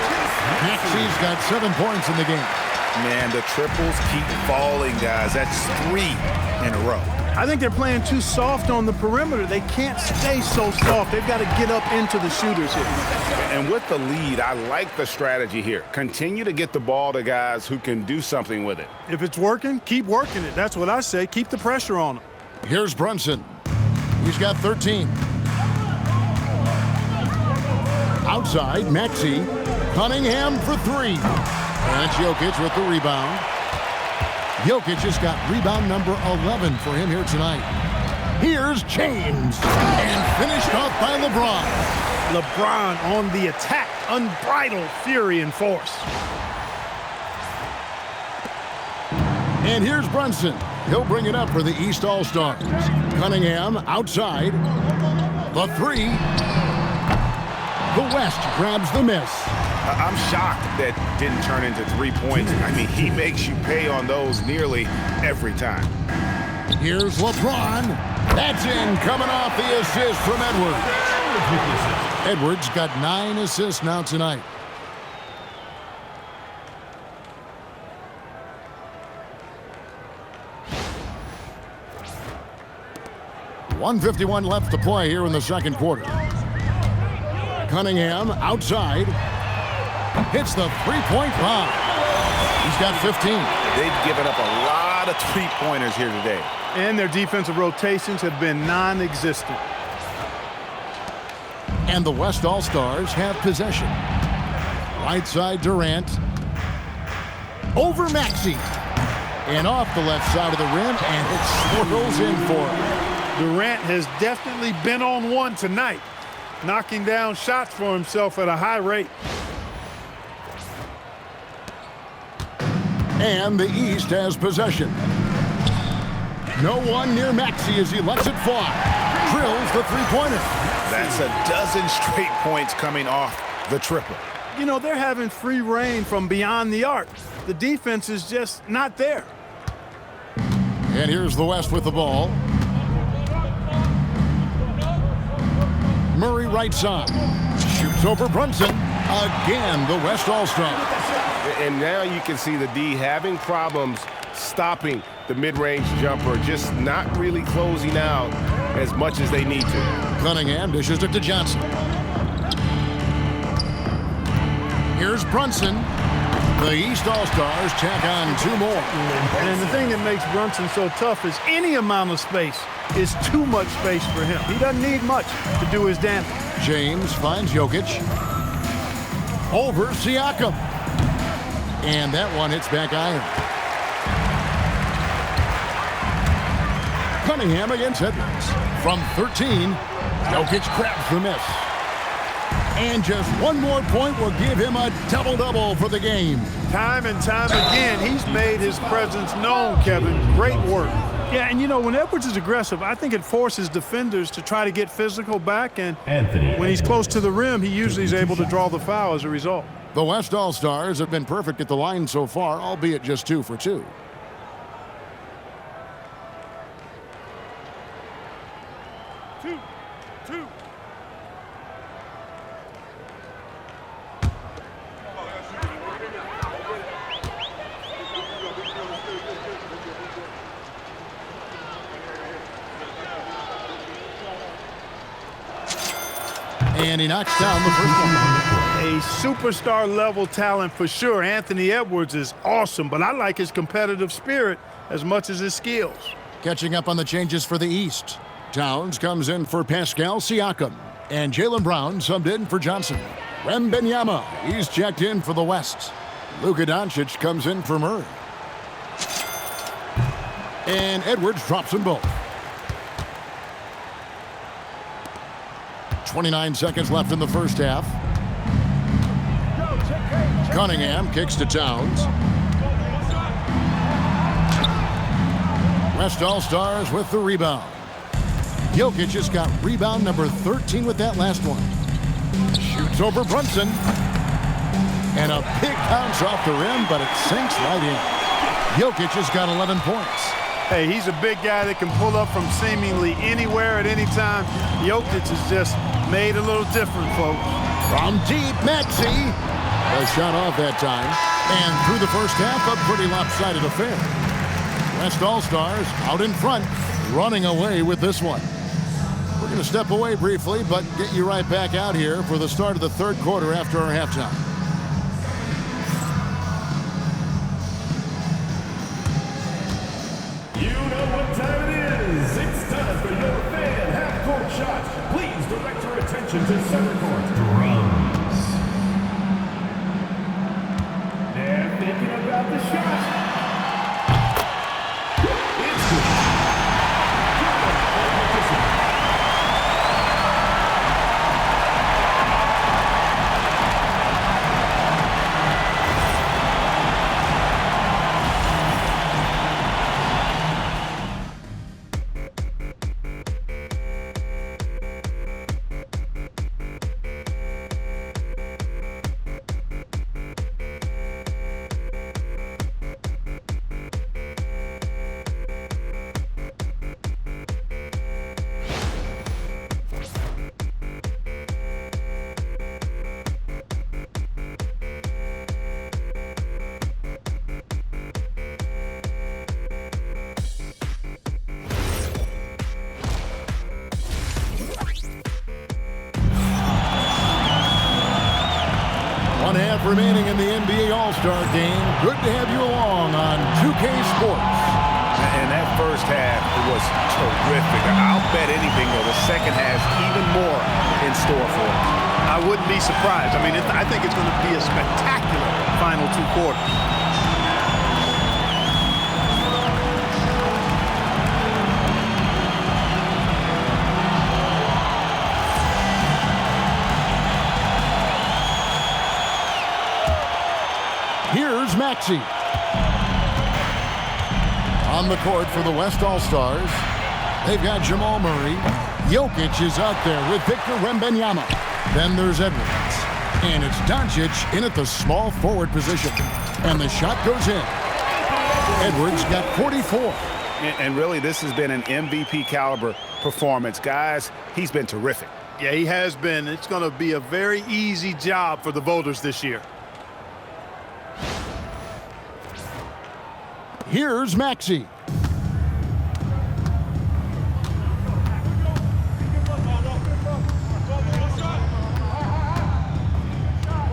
Maxey's got 7 points in the game. Man, the triples keep falling, guys. That's 3 in a row. I think they're playing too soft on the perimeter. They can't stay so soft. They've got to get up into the shooters here. And with the lead, I like the strategy here. Continue to get the ball to guys who can do something with it. If it's working, keep working it. That's what I say. Keep the pressure on them. Here's Brunson. He's got 13. Outside, Maxey. Cunningham for 3. And Jokic with the rebound. Jokic just got rebound number 11 for him here tonight. Here's James. And finished off by LeBron. LeBron on the attack. Unbridled fury and force. And here's Brunson. He'll bring it up for the East All-Stars. Cunningham outside. The 3. The West grabs the miss. I'm shocked that didn't turn into 3 points. I mean, he makes you pay on those nearly every time. Here's LeBron. That's in, coming off the assist from Edwards. Edwards got 9 assists now tonight. .151 left to play here in the second quarter. Cunningham outside. Hits the three-point bomb. He's got 15. They've given up a lot of three-pointers here today. And their defensive rotations have been non-existent. And the West All-Stars have possession. Right side, Durant. Over Maxey. And off the left side of the rim, and it swirls in for him. Durant has definitely been on one tonight, knocking down shots for himself at a high rate. And the East has possession. No one near Maxey as he lets it fly. Drills the three-pointer. That's a dozen straight points coming off the triple. You know, they're having free reign from beyond the arc. The defense is just not there. And here's the West with the ball. Murray right side. Shoots over Brunson. Again, the West All-Star. And now you can see the D having problems stopping the mid-range jumper, just not really closing out as much as they need to. Cunningham dishes it to Johnson. Here's Brunson. The East All-Stars tack on 2 more. And the thing that makes Brunson so tough is any amount of space is too much space for him. He doesn't need much to do his damage. James finds Jokic. Over Siakam. And that one hits back iron. Cunningham against Edwards. From 13, Jokic grabs the miss. And just one more point will give him a double-double for the game. Time and time again, he's made his presence known, Kevin. Great work. Yeah, and you know, when Edwards is aggressive, I think it forces defenders to try to get physical back, and when he's close to the rim, he usually is able to draw the foul as a result. The West All-Stars have been perfect at the line so far, albeit just 2 for 2. And he knocks down the first one. A superstar-level talent for sure. Anthony Edwards is awesome, but I like his competitive spirit as much as his skills. Catching up on the changes for the East. Towns comes in for Pascal Siakam. And Jaylen Brown subbed in for Johnson. Wembanyama, he's checked in for the West. Luka Doncic comes in for Murray. And Edwards drops them both. 29 seconds left in the first half. Cunningham kicks to Towns. West All-Stars with the rebound. Jokic just got rebound number 13 with that last one. Shoots over Brunson. And a big bounce off the rim, but it sinks right in. Jokic has got 11 points. Hey, he's a big guy that can pull up from seemingly anywhere at any time. Jokic is just made a little different, folks. From deep, Maxey. A shot off that time. And through the first half, a pretty lopsided affair. West All-Stars out in front, running away with this one. We're going to step away briefly, but get you right back out here for the start of the third quarter after our halftime. You know what time it is. It's time for your fan half-court shot. Please direct your attention to center court. Drums. They're thinking about the shot. It's good. Remaining in the NBA All-Star game. Good to have you along on 2K Sports. And that first half was terrific. I'll bet anything, though, the second half even more in store for them. I wouldn't be surprised. I mean, I think it's going to be a spectacular final 2 quarters. Here's Maxey. On the court for the West All-Stars, they've got Jamal Murray. Jokic is out there with Victor Wembanyama. Then there's Edwards. And it's Doncic in at the small forward position. And the shot goes in. Edwards got 44. And really, this has been an MVP caliber performance. Guys, he's been terrific. Yeah, he has been. It's going to be a very easy job for the voters this year. Here's Maxey.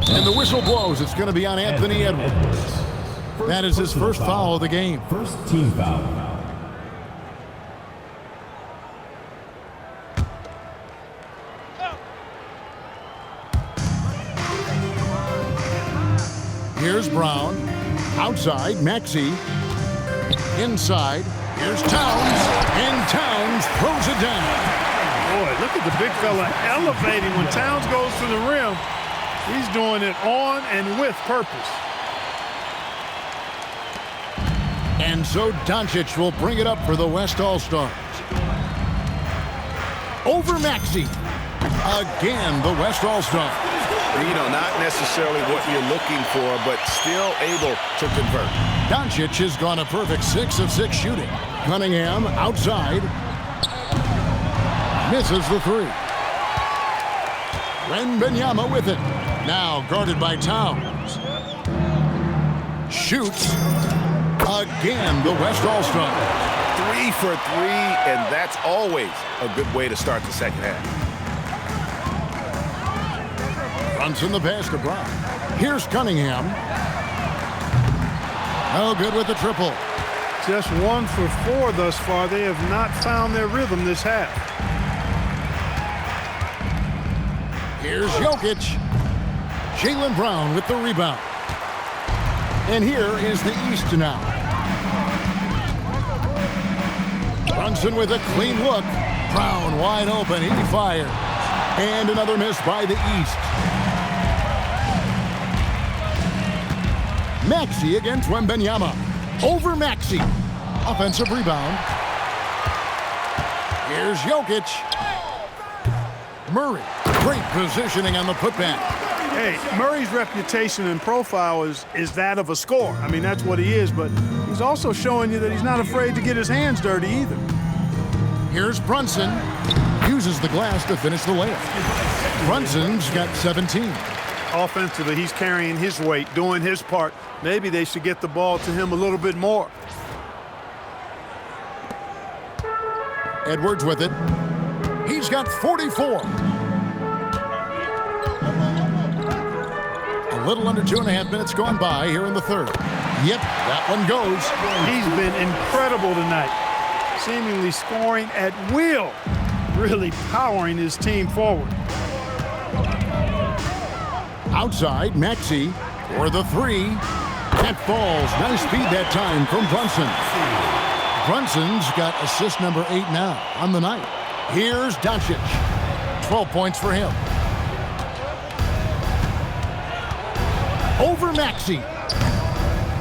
And the whistle blows. It's going to be on Anthony Edwards. That is his first foul of the game. First team foul. Here's Brown. Outside, Maxey. Inside, here's Towns, and Towns throws it down. Boy, look at The big fella elevating when Towns goes to the rim. He's doing it on and with purpose. And so Doncic will bring it up for the West All-Stars. Over Maxey. Again, the West All-Star. You know, not necessarily what you're looking for, but still able to convert. Doncic has gone a perfect 6 of 6 shooting. Cunningham outside. Misses the three. Wembanyama with it. Now guarded by Towns. Shoots. Again, the West All-Star. 3 for 3, and that's always a good way to start the second half. Brunson the pass to Brown. Here's Cunningham. No good with the triple. Just 1 for 4 thus far. They have not found their rhythm this half. Here's Jokic. Jaylen Brown with the rebound. And here is the East now. Brunson with a clean look. Brown wide open. He fires. And another miss by the East. Maxey against Wembanyama. Over Maxey. Offensive rebound. Here's Jokic. Murray. Great positioning on the putback. Hey, Murray's reputation and profile is that of a scorer. I mean, that's what he is, but he's also showing you that he's not afraid to get his hands dirty either. Here's Brunson. Uses the glass to finish the layup. Brunson's got 17. Offensively, he's carrying his weight, doing his part. Maybe they should get the ball to him a little bit more. Edwards with it. He's got 44. A little under 2.5 minutes gone by here in the third. Yep, that one goes. He's been incredible tonight. Seemingly scoring at will. Really powering his team forward. Outside, Maxey for the three. That falls. Nice speed that time from Brunson. Brunson's got assist number 8 now on the night. Here's Doncic. 12 points for him. Over Maxey.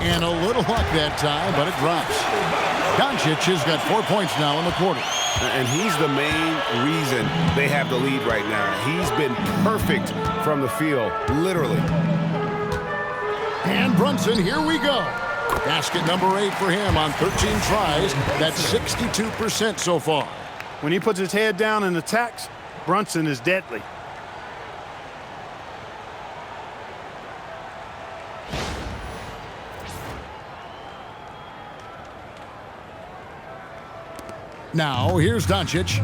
And a little luck that time, but it drops. Doncic has got 4 points now in the quarter. And he's the main reason they have the lead right now. He's been perfect from the field, literally. And Brunson, here we go. Basket number 8 for him on 13 tries. That's 62% so far. When he puts his head down and attacks, Brunson is deadly. Now, here's Doncic.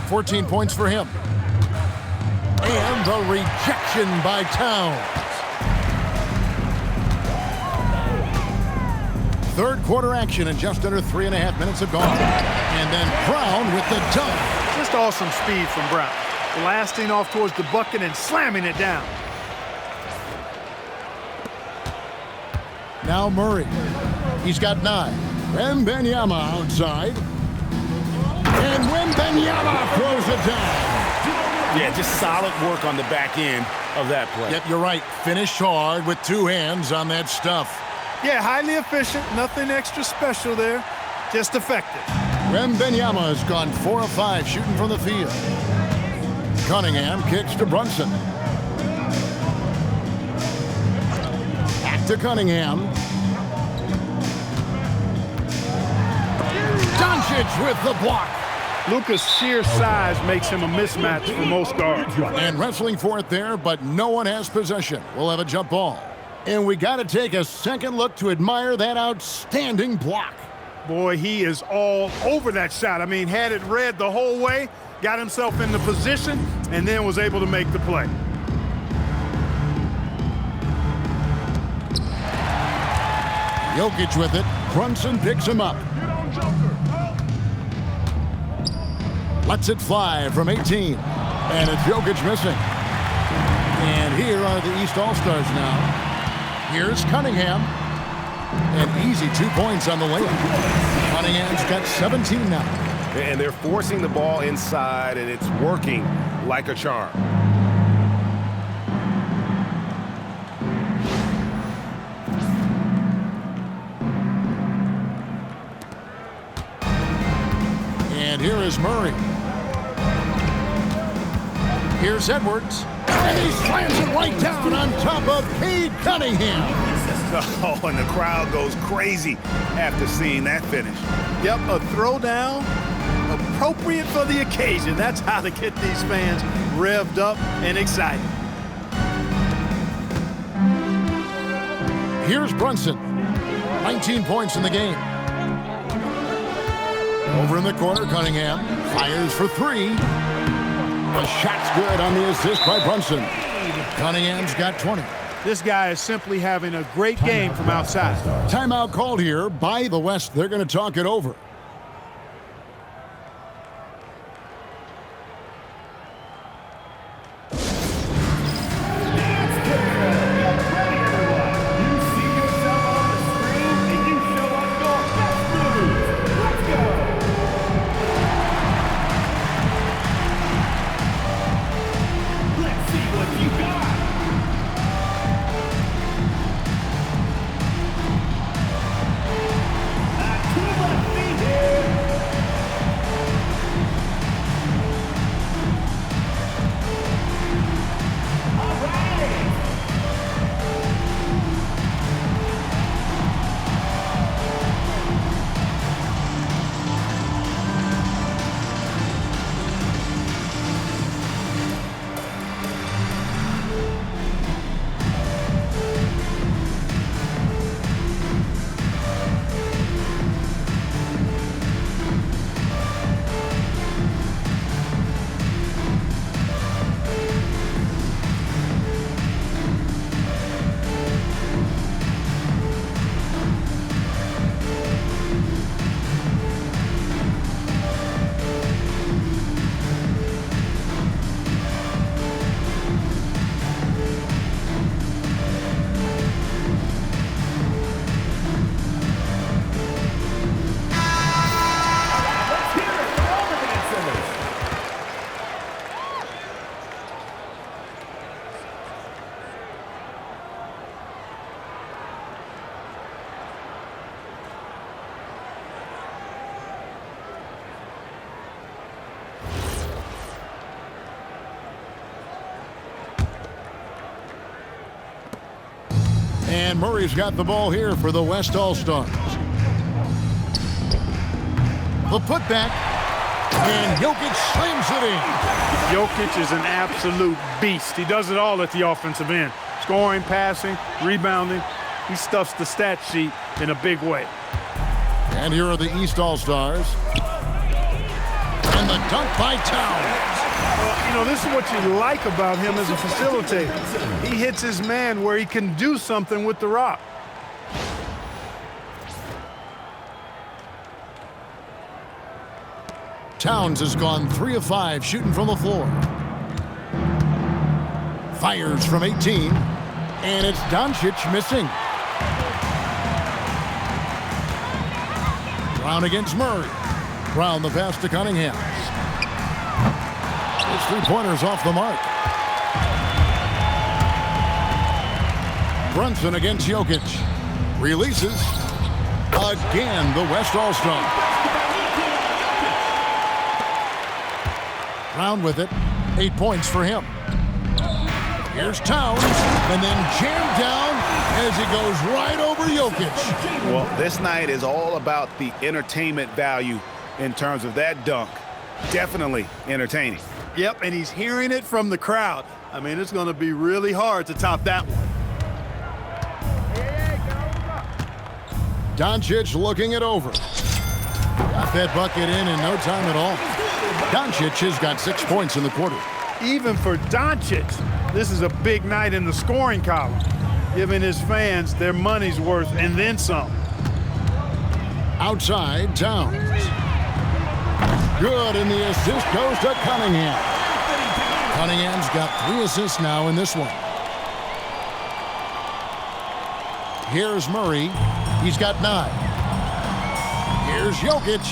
14 points for him. And the rejection by Towns. Third quarter action and just under 3.5 minutes have gone. And then Brown with the dunk. Just awesome speed from Brown. Blasting off towards the bucket and slamming it down. Now Murray. He's got 9. Wembanyama outside. And Wembanyama throws it down. Yeah, just solid work on the back end of that play. Yep, you're right. Finished hard with 2 hands on that stuff. Yeah, highly efficient. Nothing extra special there. Just effective. Wembanyama has gone 4 of 5 shooting from the field. Cunningham kicks to Brunson. Back to Cunningham. Doncic with the block. Luka's sheer size makes him a mismatch for most guards. And wrestling for it there, but no one has possession. We'll have a jump ball. And we got to take a second look to admire that outstanding block. Boy, he is all over that shot. I mean, had it read the whole way, got himself in the position, and then was able to make the play. Jokic with it. Brunson picks him up. Lets it fly from 18. And it's Jokic missing. And here are the East All-Stars now. Here's Cunningham. An easy 2 points on the layup. Cunningham's got 17 now. And they're forcing the ball inside, and it's working like a charm. And here is Murray. Here's Edwards. And he slams it right down on top of Cade Cunningham. Oh, and the crowd goes crazy after seeing that finish. Yep, a throwdown appropriate for the occasion. That's how to get these fans revved up and excited. Here's Brunson. 19 points in the game. Over in the corner, Cunningham fires for three. The shot's good on the assist by Brunson. Cunningham's got 20. This guy is simply having a great game from outside. Timeout called here by the West. They're going to talk it over. And Murray's got the ball here for the West All-Stars. The putback, and Jokic slams it in. Jokic is an absolute beast. He does it all at the offensive end. Scoring, passing, rebounding. He stuffs the stat sheet in a big way. And here are the East All-Stars. And the dunk by Towns. You know, this is what you like about him as a facilitator. He hits his man where he can do something with the rock. Towns has gone 3 of 5 shooting from the floor. Fires from 18. And it's Doncic missing. Brown against Murray. Brown the pass to Cunningham. His three-pointers off the mark. Brunson against Jokic. Releases. Again, the West All-Star. Brown with it. 8 points for him. Here's Towns. And then jammed down as he goes right over Jokic. Well, this night is all about the entertainment value in terms of that dunk. Definitely entertaining. Yep, and he's hearing it from the crowd. I mean, it's going to be really hard to top that one. Doncic looking it over. Got that bucket in no time at all. Doncic has got 6 points in the quarter. Even for Doncic, this is a big night in the scoring column, giving his fans their money's worth and then some. Outside, Towns. Good, and the assist goes to Cunningham. Cunningham's got 3 assists now in this one. Here's Murray. He's got 9. Here's Jokic.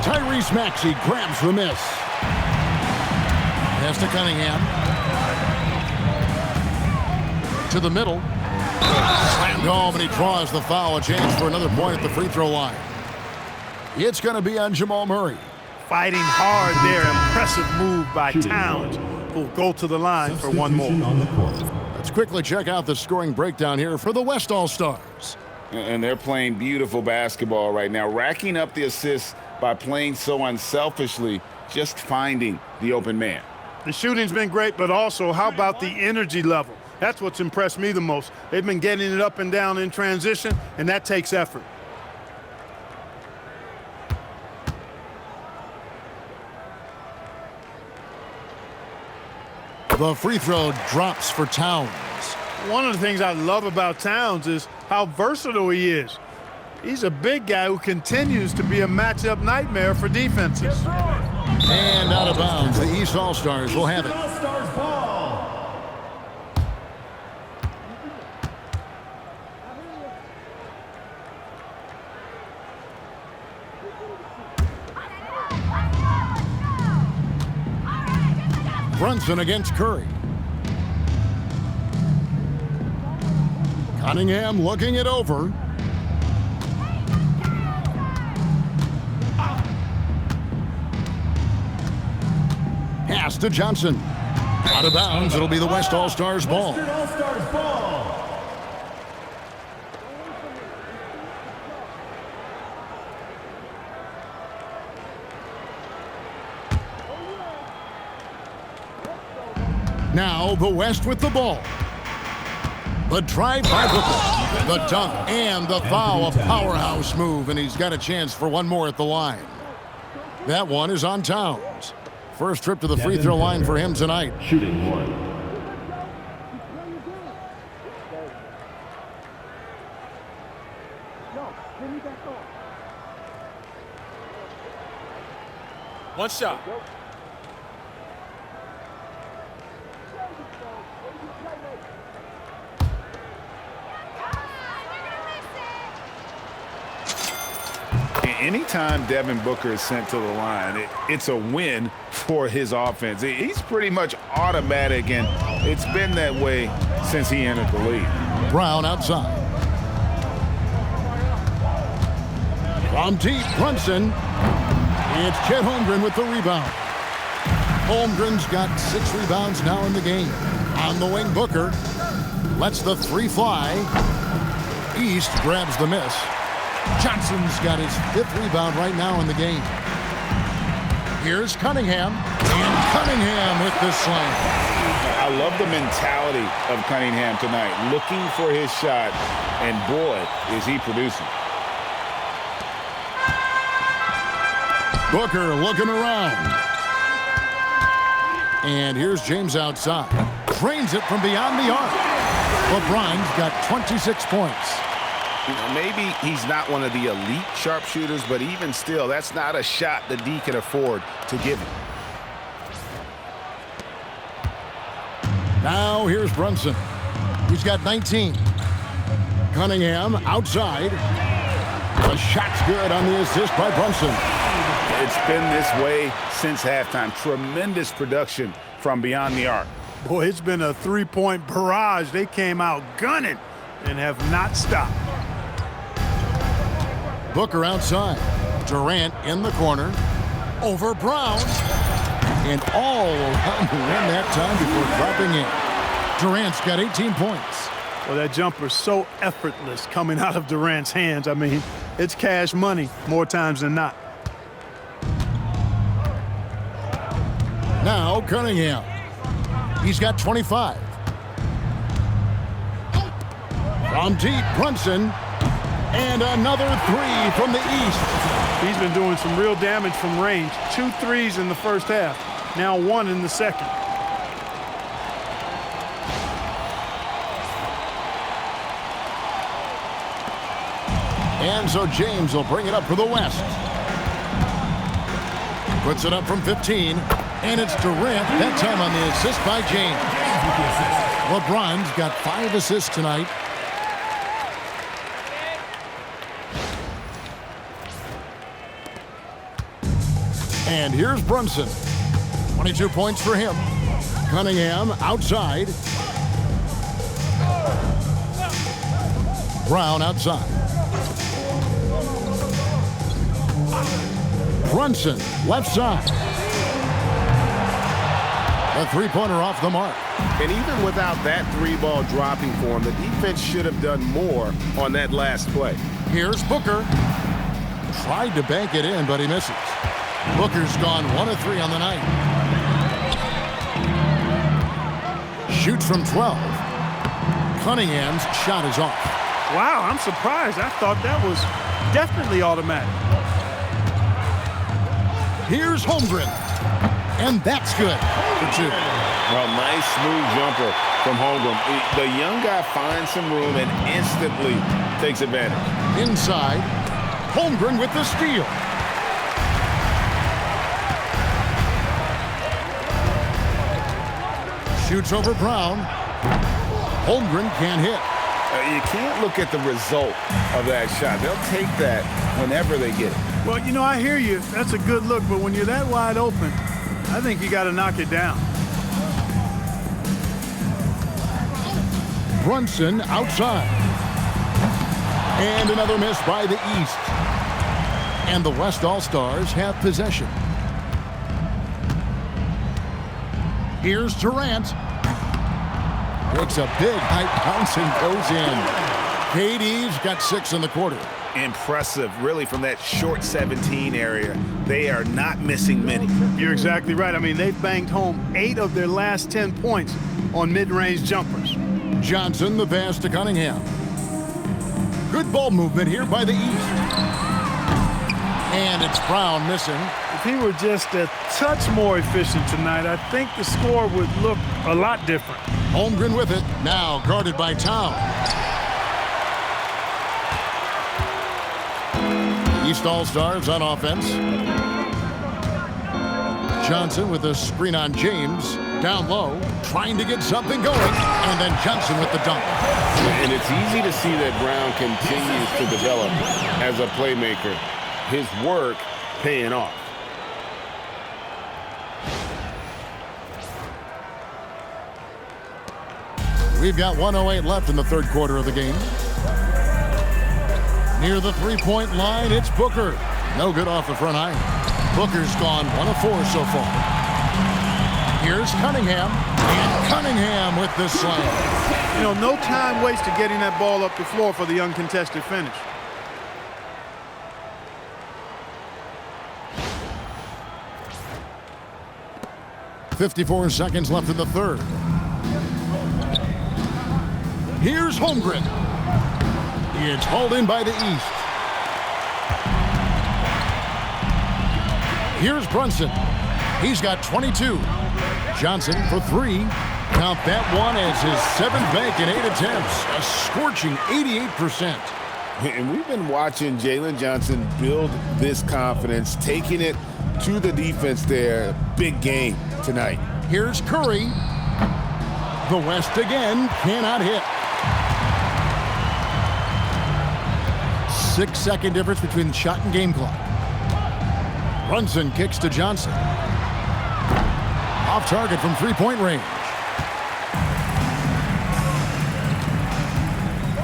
Tyrese Maxey grabs the miss. Pass to Cunningham. To the middle. Slammed home, and he draws the foul. A chance for another point at the free throw line. It's going to be on Jamal Murray. Fighting hard there. Impressive move by Towns, who'll go to the line for one more. Let's quickly check out the scoring breakdown here for the West All-Stars. And they're playing beautiful basketball right now, racking up the assists by playing so unselfishly, just finding the open man. The shooting's been great, but also how about the energy level? That's what's impressed me the most. They've been getting it up and down in transition, and that takes effort. The free throw drops for Towns. One of the things I love about Towns is how versatile he is. He's a big guy who continues to be a matchup nightmare for defenses. And out of bounds, the East All-Stars will have it. All-Stars ball. Brunson against Curry. Cunningham looking it over. Pass to Johnson. Out of bounds, it'll be the West All-Stars ball. Western All-Stars ball. Now the West with the ball. The drive by Booker. The dunk and the foul. A powerhouse move, and he's got a chance for one more at the line. That one is on Towns. First trip to the free throw line for him tonight. Shooting one. One shot. Anytime Devin Booker is sent to the line, it's a win for his offense. He's pretty much automatic, and it's been that way since he entered the league. Brown outside. From deep, Brunson. It's Chet Holmgren with the rebound. Holmgren's got 6 rebounds now in the game. On the wing, Booker lets the three fly. East grabs the miss. Johnson's got his 5th rebound right now in the game. Here's Cunningham, and Cunningham with the slam. I love the mentality of Cunningham tonight, looking for his shot, and boy, is he producing. Booker looking around. And here's James outside. Drains it from beyond the arc. LeBron's got 26 points. You know, maybe he's not one of the elite sharpshooters, but even still, that's not a shot the D can afford to give him. Now here's Brunson. He's got 19. Cunningham outside. The shot's good on the assist by Brunson. It's been this way since halftime. Tremendous production from beyond the arc. Boy, it's been a three-point barrage. They came out gunning and have not stopped. Booker outside. Durant in the corner. Over Brown. And all around the rim that time before dropping in. Durant's got 18 points. Well, that jumper's so effortless coming out of Durant's hands. I mean, it's cash money more times than not. Now Cunningham. He's got 25. From deep, Brunson. And another 3 from the East. He's been doing some real damage from range. 2 threes in the first half. Now 1 in the second. And so James will bring it up for the West. Puts it up from 15. And it's Durant, that time on the assist by James. LeBron's got 5 assists tonight. And here's Brunson. 22 points for him. Cunningham outside. Brown outside. Brunson, left side. A three-pointer off the mark. And even without that three-ball dropping for him, the defense should have done more on that last play. Here's Booker. Tried to bank it in, but he misses. Booker's gone 1 of 3 on the night. Shoots from 12. Cunningham's shot is off. Wow, I'm surprised. I thought that was definitely automatic. Here's Holmgren. And that's good for 2. Well, nice smooth jumper from Holmgren. The young guy finds some room and instantly takes advantage. Inside, Holmgren with the steal. Shoots over Brown. Holmgren can't hit. You can't look at the result of that shot. They'll take that whenever they get it. Well, you know, I hear you. That's a good look, but when you're that wide open, I think you got to knock it down. Brunson outside. And another miss by the East. And the West All-Stars have possession. Here's Durant. Takes a big high bounce and goes in. KD's got 6 in the quarter. Impressive, really, from that short 17 area. They are not missing many. You're exactly right. I mean, they've banged home 8 of their last 10 points on mid-range jumpers. Johnson, the pass to Cunningham. Good ball movement here by the East. And it's Brown missing. If he were just a touch more efficient tonight, I think the score would look a lot different. Holmgren with it, now guarded by Town. East All-Stars on offense. Johnson with a screen on James. Down low, trying to get something going. And then Johnson with the dunk. And it's easy to see that Brown continues to develop as a playmaker. His work paying off. We've got 1:08 left in the third quarter of the game. Near the three-point line, it's Booker. No good off the front iron. Booker's gone 1 of 4 so far. Here's Cunningham. And Cunningham with the slam. You know, no time wasted getting that ball up the floor for the uncontested finish. .54 seconds left in the third. Here's Holmgren. It's hauled in by the East. Here's Brunson. He's got 22. Johnson for 3. Count that one as his 7th bank in 8 attempts. A scorching 88%. And we've been watching Jalen Johnson build this confidence, taking it to the defense there. Big game tonight. Here's Curry. The West again cannot hit. 6-second difference between the shot and game clock. Brunson kicks to Johnson. Off target from three-point range.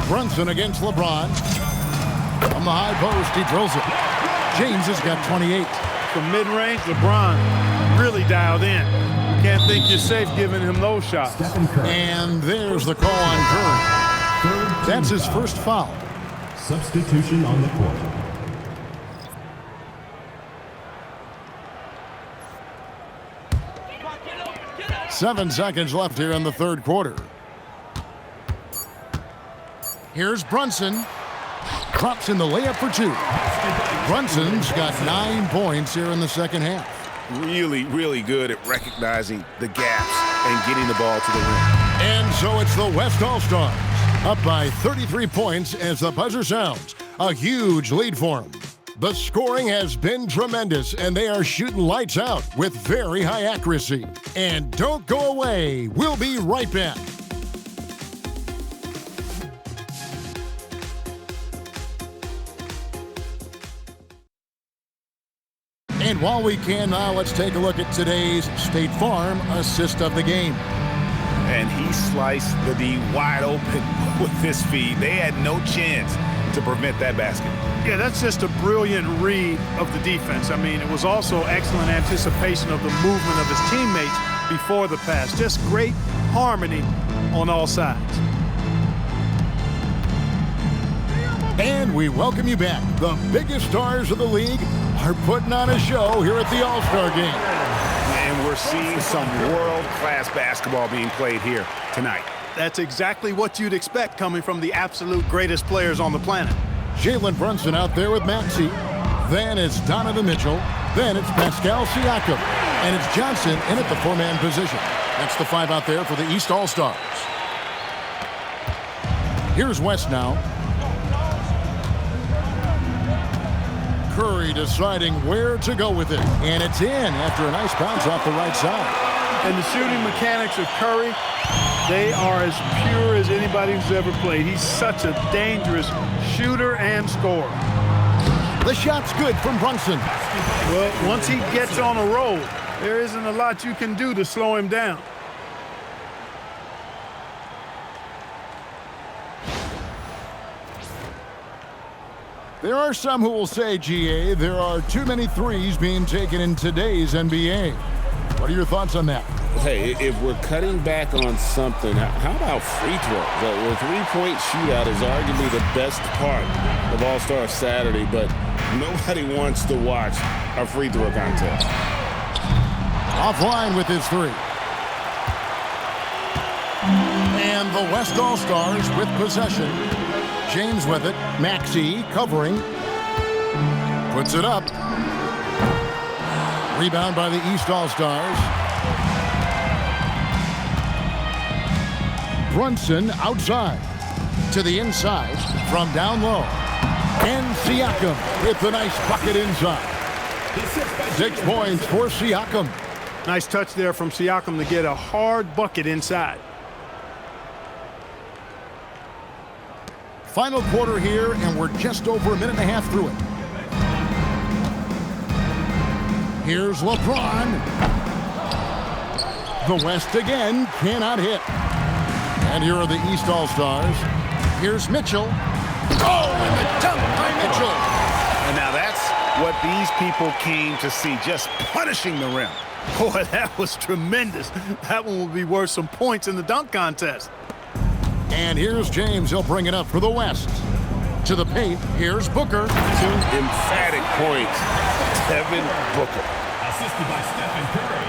Brunson against LeBron. From the high post, he drills it. James has got 28. From mid-range, LeBron really dialed in. You can't think you're safe giving him those shots. And there's the call on Curry. That's his first foul. Substitution on the court. Seven seconds left here in the third quarter. Here's Brunson. Drops in the layup for 2. Brunson's got 9 points here in the second half. Really, really good at recognizing the gaps and getting the ball to the rim. And so it's the West All-Stars, up by 33 points as the buzzer sounds. A huge lead for them. The scoring has been tremendous, and they are shooting lights out with very high accuracy. And don't go away. We'll be right back. And And while we can now, let's take a look at today's State Farm assist of the game. And he sliced the D wide open with his feet. They had no chance to prevent that basket. Yeah, that's just a brilliant read of the defense. I mean, it was also excellent anticipation of the movement of his teammates before the pass. Just great harmony on all sides. And we welcome you back. The biggest stars of the league are putting on a show here at the All-Star Game. And we're seeing some world-class basketball being played here tonight. That's exactly what you'd expect coming from the absolute greatest players on the planet. Jalen Brunson out there with Maxey. Then it's Donovan Mitchell. Then it's Pascal Siakam. And it's Johnson in at the four-man position. That's the five out there for the East All-Stars. Here's West now. Curry deciding where to go with it. And it's in after a nice bounce off the right side. And the shooting mechanics of Curry, they are as pure as anybody who's ever played. He's such a dangerous shooter and scorer. The shot's good from Brunson. Well, once he gets on a roll, there isn't a lot you can do to slow him down. There are some who will say, GA, there are too many threes being taken in today's NBA. What are your thoughts on that? Hey, if we're cutting back on something, how about free throw? The three-point shootout is arguably the best part of All-Star Saturday, but nobody wants to watch a free throw contest. Offline with his three. And the West All-Stars with possession. James with it. Maxey covering. Puts it up. Rebound by the East All-Stars. Brunson outside. To the inside from down low. And Siakam with the nice bucket inside. 6 points for Siakam. Nice touch there from Siakam to get a hard bucket inside. Final quarter here, and we're just over a minute and a half through it. Here's LeBron. The West again cannot hit. And here are the East All-Stars. Here's Mitchell. Oh, and the dunk by Mitchell. And now that's what these people came to see, just punishing the rim. Boy, that was tremendous. That one will be worth some points in the dunk contest. And here's James. He'll bring it up for the West. To the paint. Here's Booker. 2 emphatic points. Devin Booker. Assisted by Stephen Curry.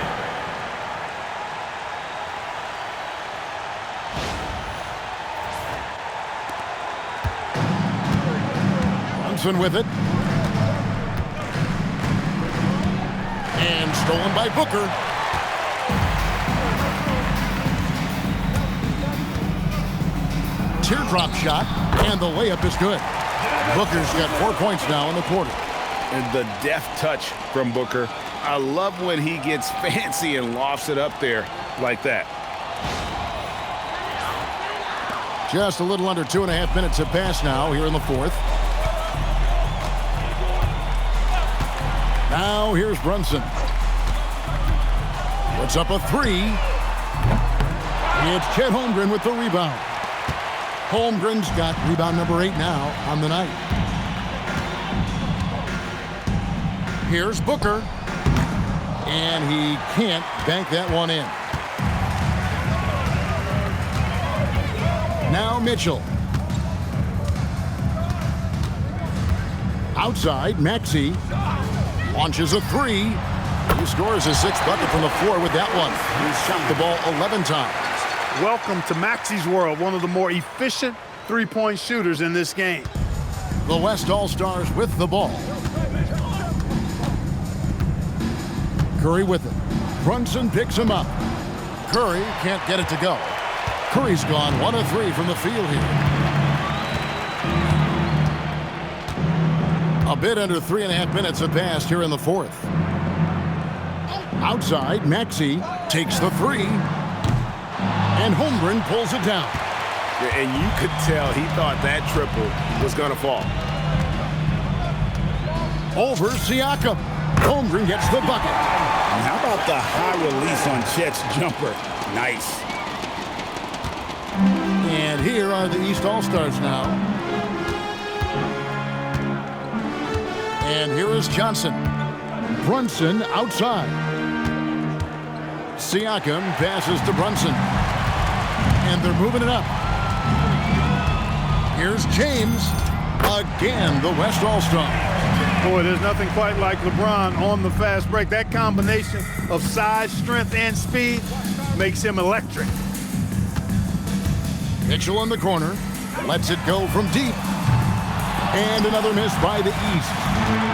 Brunson with it. And stolen by Booker. Teardrop shot, and the layup is good. Booker's got 4 points now in the quarter. And the deft touch from Booker. I love when he gets fancy and lofts it up there like that. Just a little under 2.5 minutes have passed now here in the fourth. Now here's Brunson. Puts up a three. It's Chet Holmgren with the rebound. Holmgren's got rebound number 8 now on the night. Here's Booker. And he can't bank that one in. Now Mitchell. Outside, Maxey launches a three. He scores his 6th bucket from the floor with that one. He's shot the ball 11 times. Welcome to Maxey's world, one of the more efficient three-point shooters in this game. The West All-Stars with the ball. Curry with it. Brunson picks him up. Curry can't get it to go. Curry's gone 1 of 3 from the field here. A bit under 3.5 minutes have passed here in the fourth. Outside, Maxey takes the three. And Holmgren pulls it down. And you could tell he thought that triple was going to fall. Over Siakam. Holmgren gets the bucket. And how about the high release on Chet's jumper? Nice. And here are the East All-Stars now. And here is Johnson. Brunson outside. Siakam passes to Brunson. And they're moving it up. Here's James. Again, the West All-Stars. Boy, there's nothing quite like LeBron on the fast break. That combination of size, strength, and speed makes him electric. Mitchell in the corner. Lets it go from deep. And another miss by the East.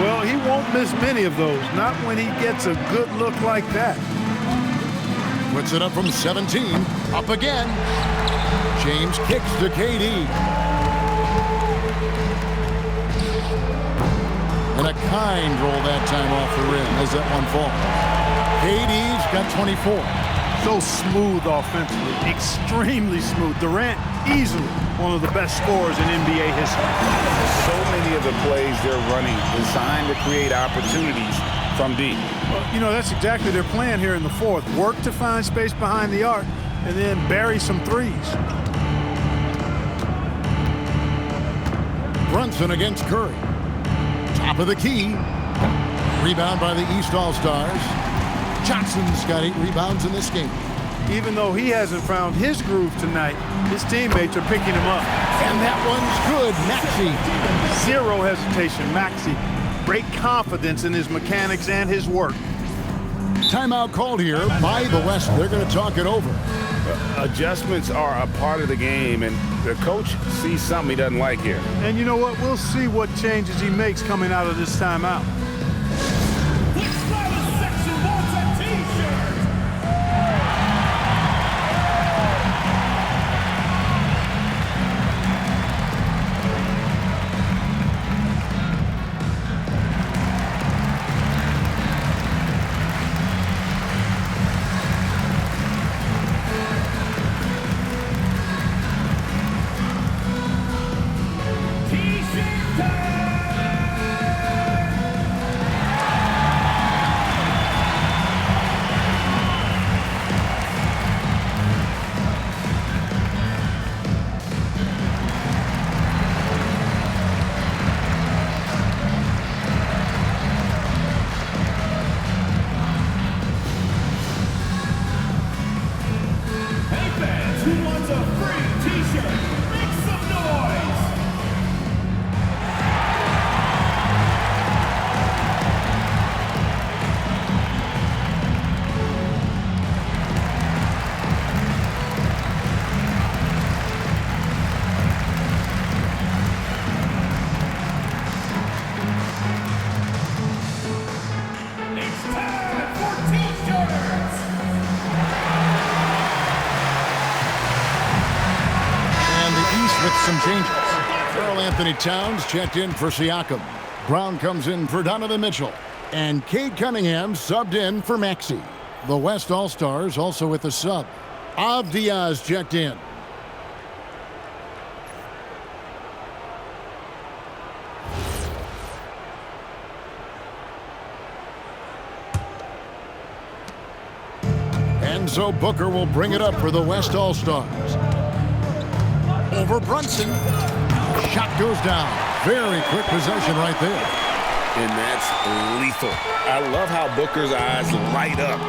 Well, he won't miss many of those. Not when he gets a good look like that. Puts it up from 17. Up again. James kicks to KD. And a kind roll that time off the rim as that one falls. KD's got 24. So smooth offensively, extremely smooth. Durant, easily one of the best scorers in NBA history. So many of the plays they're running designed to create opportunities from deep. Well, you know, that's exactly their plan here in the fourth. Work to find space behind the arc and then bury some threes. Brunson against Curry. Top of the key. Rebound by the East All-Stars. Johnson's got 8 rebounds in this game. Even though he hasn't found his groove tonight, his teammates are picking him up. And that one's good. Maxey. Zero hesitation. Maxey. Great confidence in his mechanics and his work. Timeout called here by the West. They're going to talk it over. Adjustments are a part of the game, and the coach sees something he doesn't like here. And you know what? We'll see what changes he makes coming out of this timeout. Which Flawless section wants a t-shirt? Who wants a free t-shirt? Make some noise! It's time for t-shirts! With some changes. Karl Anthony Towns checked in for Siakam. Brown comes in for Donovan Mitchell. And Cade Cunningham subbed in for Maxey. The West All-Stars also with a sub. Av Diaz checked in. And so Booker will bring it up for the West All-Stars. Over Brunson. Shot goes down. Very quick possession right there. And that's lethal. I love how Booker's eyes light up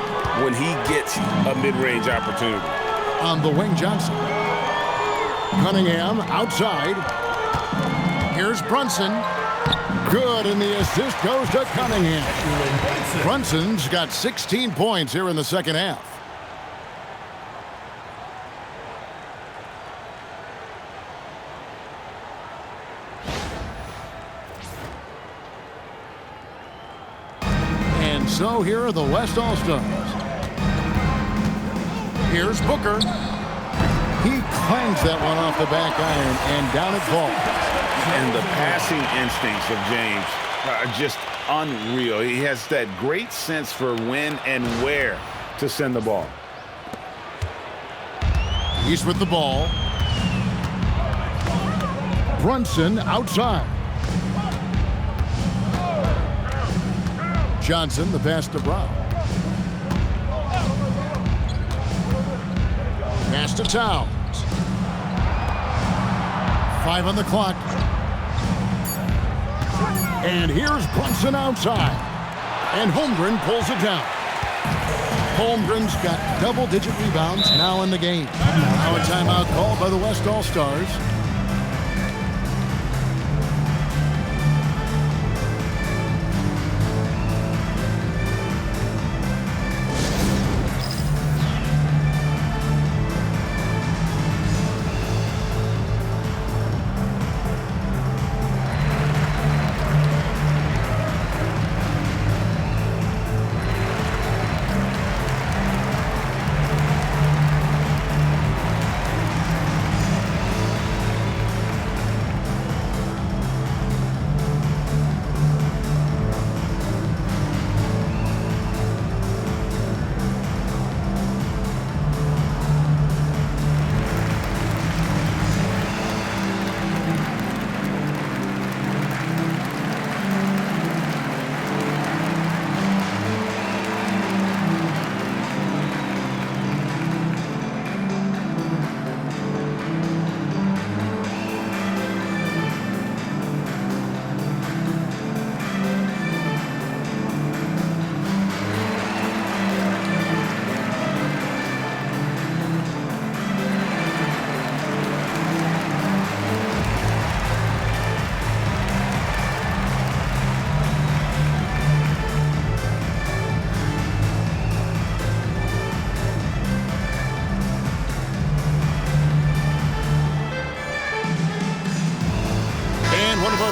when he gets a mid-range opportunity. On the wing, Johnson. Cunningham outside. Here's Brunson. Good, and the assist goes to Cunningham. Brunson's got 16 points here in the second half. So here are the West All-Stars. Here's Booker. He clangs that one off the back iron, and down it falls. And the passing instincts of James are just unreal. He has that great sense for when and where to send the ball. He's with the ball. Brunson outside. Johnson, the pass to Brown. Pass to Towns. 5 on the clock. And here's Brunson outside. And Holmgren pulls it down. Holmgren's got double-digit rebounds now in the game. Now a timeout called by the West All-Stars.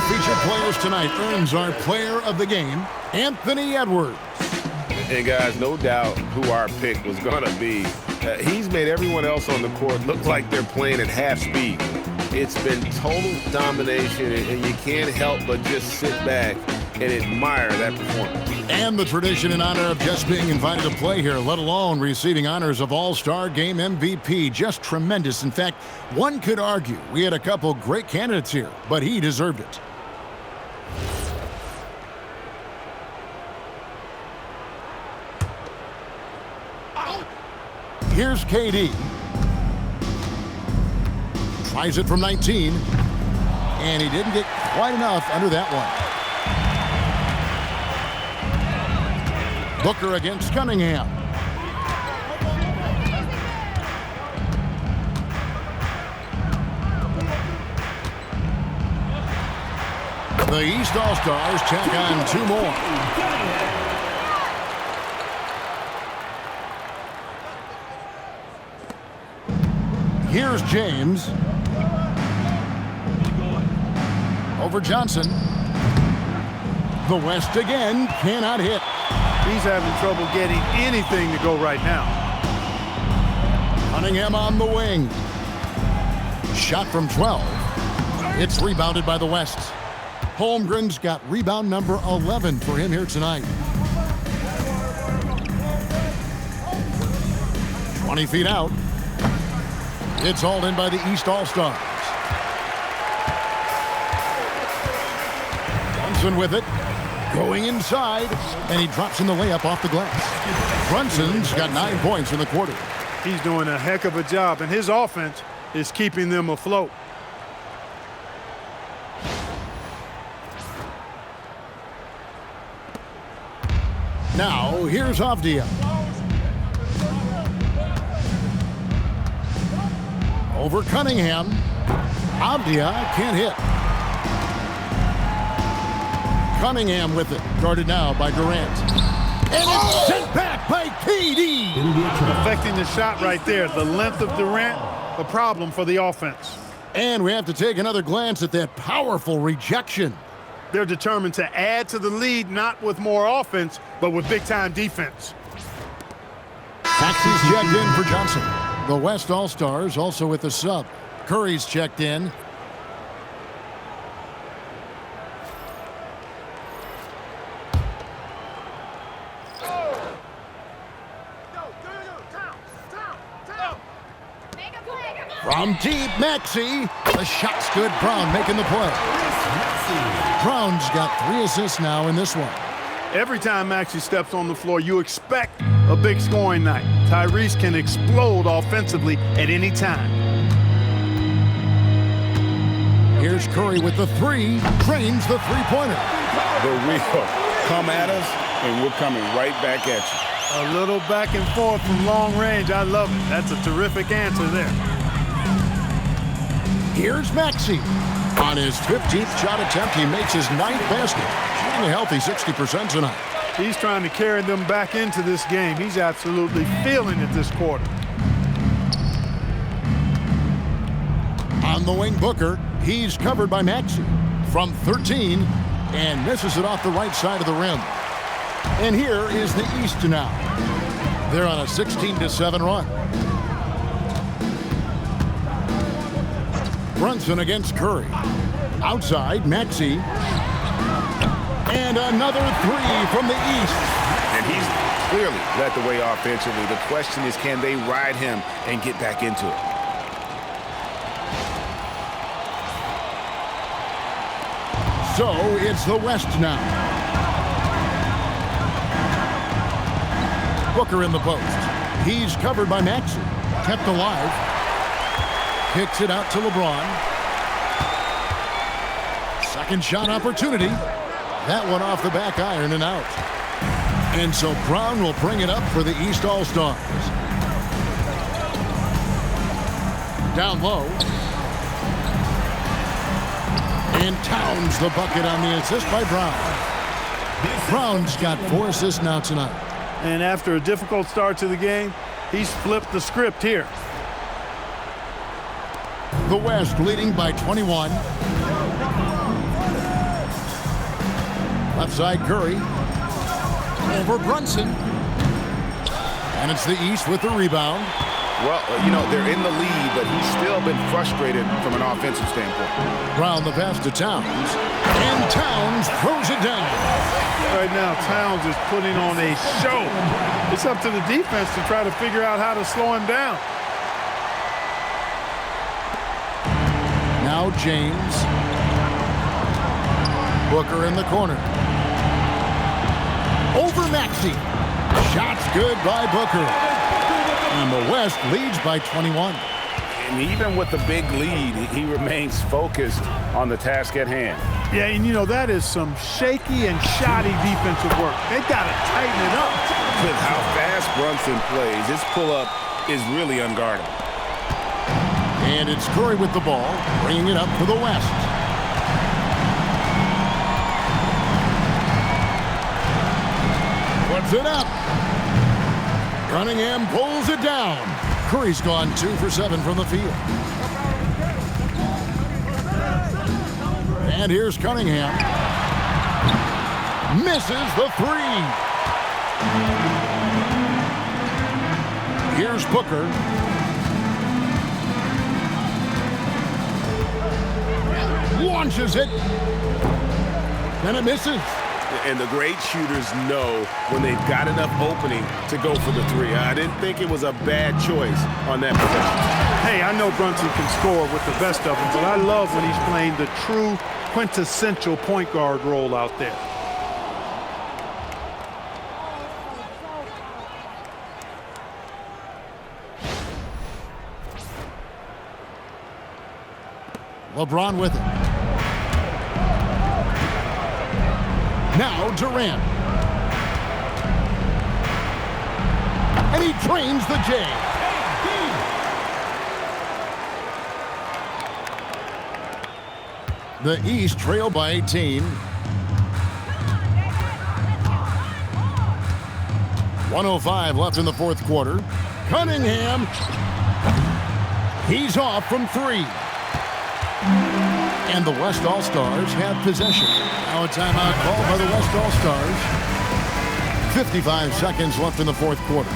Featured players tonight earns our player of the game, Anthony Edwards. And guys, no doubt who our pick was going to be. He's made everyone else on the court look like they're playing at half speed. It's been total domination, and you can't help but just sit back and admire that performance. And the tradition in honor of just being invited to play here, let alone receiving honors of All-Star Game MVP. Just tremendous. In fact, one could argue we had a couple great candidates here, but he deserved it. Here's KD. Tries it from 19. And he didn't get quite enough under that one. Booker against Cunningham. The East All-Stars tack on 2 more. Here's James. Over Johnson. The West again cannot hit. He's having trouble getting anything to go right now. Cunningham on the wing. Shot from 12. It's rebounded by the West. Holmgren's got rebound number 11 for him here tonight. 20 feet out. It's hauled in by the East All-Stars. Brunson with it. Going inside. And he drops in the layup off the glass. Brunson's got 9 points in the quarter. He's doing a heck of a job, and his offense is keeping them afloat. Now, here's Avdia. Over Cunningham. Avdia can't hit. Cunningham with it. Guarded now by Durant. And it's sent back by KD. Affecting the shot right there. The length of Durant, a problem for the offense. And we have to take another glance at that powerful rejection. They're determined to add to the lead, not with more offense, but with big-time defense. Maxey's checked in for Johnson. The West All-Stars also with the sub. Curry's checked in. From deep, Maxey. The shot's good. Brown making the play. Brown's got 3 assists now in this one. Every time Maxey steps on the floor, you expect a big scoring night. Tyrese can explode offensively at any time. Here's Curry with the three, drains the three-pointer. The wheel. Come at us, and we're coming right back at you. A little back and forth from long range. I love it. That's a terrific answer there. Here's Maxey. On his 15th shot attempt, he makes his 9th basket. Shooting a healthy 60% tonight. He's trying to carry them back into this game. He's absolutely feeling it this quarter. On the wing, Booker. He's covered by Maxey from 13 and misses it off the right side of the rim. And here is the East now. They're on a 16-7 run. Brunson against Curry. Outside, Maxey. And another three from the East. And he's clearly led the way offensively. The question is, can they ride him and get back into it? So it's the West now. Booker in the post. He's covered by Maxey. Kept alive. Kicks it out to LeBron. Second shot opportunity. That one off the back iron and out. And so Brown will bring it up for the East All-Stars. Down low. And Towns the bucket on the assist by Brown. Brown's got 4 assists now tonight. And after a difficult start to the game, he's flipped the script here. The West leading by 21. Left side Curry. Over Brunson. And it's the East with the rebound. Well, you know, they're in the lead, but he's still been frustrated from an offensive standpoint. Brown the pass to Towns. And Towns throws it down. Right now, Towns is putting on a show. It's up to the defense to try to figure out how to slow him down. Now James. Booker in the corner. Over Maxey. Shots good by Booker. And the West leads by 21. And even with the big lead, he remains focused on the task at hand. Yeah, and you know, that is some shaky and shoddy defensive work. They got to tighten it up. With how fast Brunson plays, his pull-up is really unguardable. And it's Curry with the ball, bringing it up for the West. Puts it up. Cunningham pulls it down. Curry's gone 2 for 7 from the field. And here's Cunningham. Misses the 3. Here's Booker. Launches it. And it misses. And the great shooters know when they've got enough opening to go for the 3. I didn't think it was a bad choice on that possession. Hey, I know Brunson can score with the best of them, but I love when he's playing the true quintessential point guard role out there. LeBron with it. Now Durant. And he drains the J. The East trail by 18. 1:05 left in the fourth quarter. Cunningham. He's off from 3. And the West All-Stars have possession. Now a timeout called by the West All-Stars. 55 seconds left in the fourth quarter.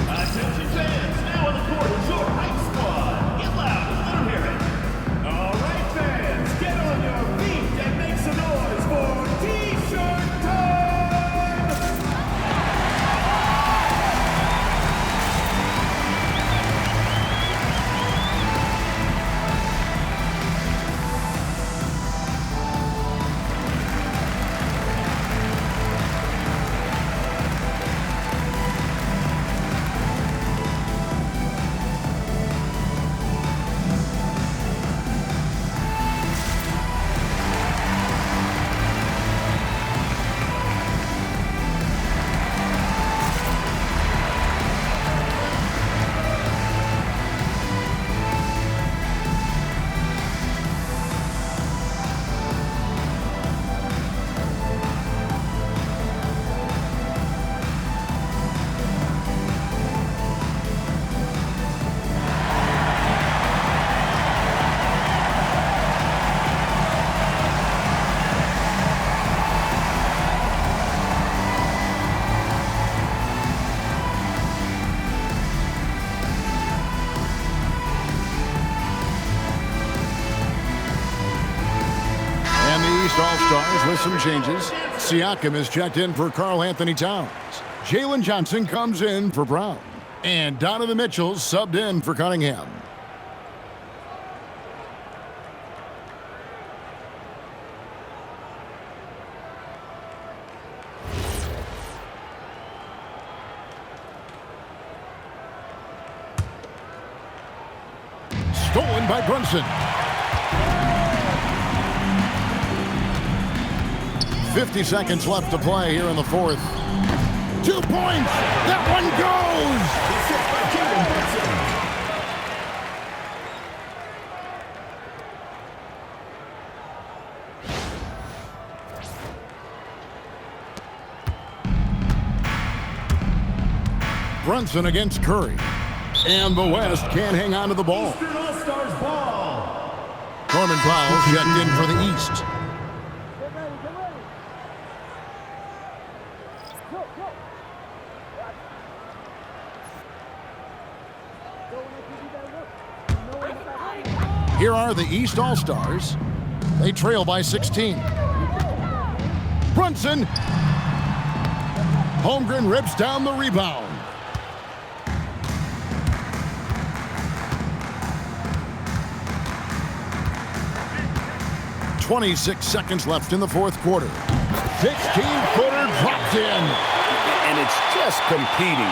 Attention fans, now on the court is your hype squad. Get loud, let them hear it. All right, fans, get on your feet and make some noise for T-shirt time! West All-Stars with some changes. Siakam is checked in for Karl Anthony Towns. Jalen Johnson comes in for Brown. And Donovan Mitchell subbed in for Cunningham. Stolen by Brunson. 50 seconds left to play here in the fourth. 2 points. That one goes. Brunson against Curry. And the West can't hang on to the ball. Eastern All-Stars ball. Norman Powell checked in for the East. Here are the East All-Stars. They trail by 16. Brunson. Holmgren rips down the rebound. 26 seconds left in the fourth quarter. 16-footer dropped in. And it's just competing,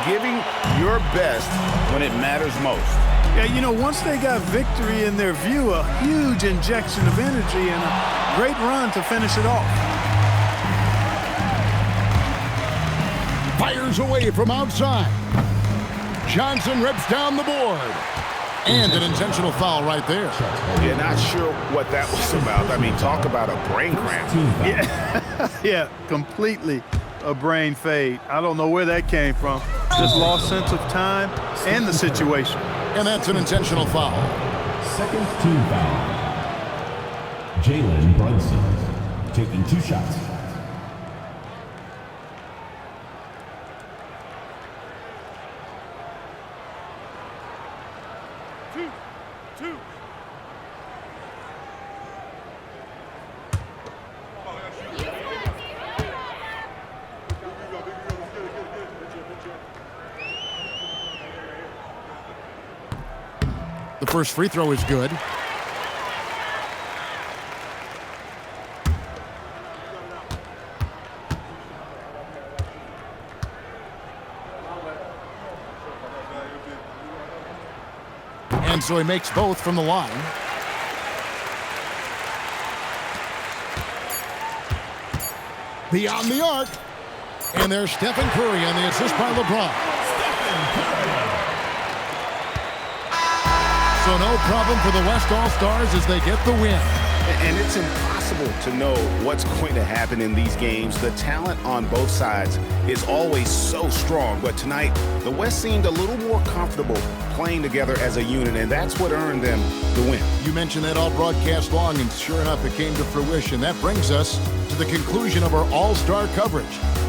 giving your best when it matters most. Yeah, once they got victory in their view, a huge injection of energy and a great run to finish it off. Fires away from outside. Johnson rips down the board. And an intentional foul right there. Yeah, not sure what that was about. I mean, talk about a brain cramp. Yeah, completely a brain fade. I don't know where that came from. Just lost sense of time and the situation. And that's an intentional foul. Second team foul. Jalen Brunson taking 2 shots. The first free throw is good. And so he makes both from the line. Beyond the arc. And there's Stephen Curry on the assist by LeBron. So no problem for the West All-Stars as they get the win. And it's impossible to know what's going to happen in these games. The talent on both sides is always so strong. But tonight, the West seemed a little more comfortable playing together as a unit, and that's what earned them the win. You mentioned that all broadcast long, and sure enough, it came to fruition. That brings us to the conclusion of our All-Star coverage.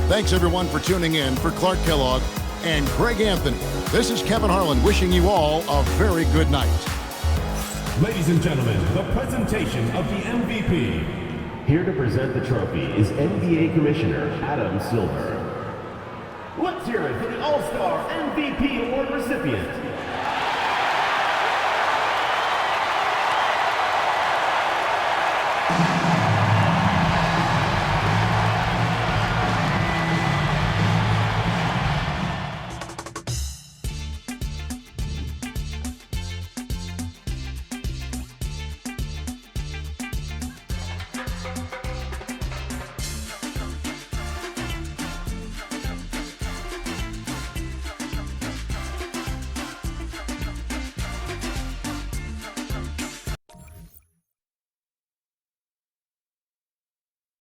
Thanks, everyone, for tuning in. For Clark Kellogg and Greg Anthony, this is Kevin Harlan wishing you all a very good night. Ladies and gentlemen, the presentation of the MVP. Here to present the trophy is NBA Commissioner Adam Silver. Let's hear it for the All-Star MVP Award recipient,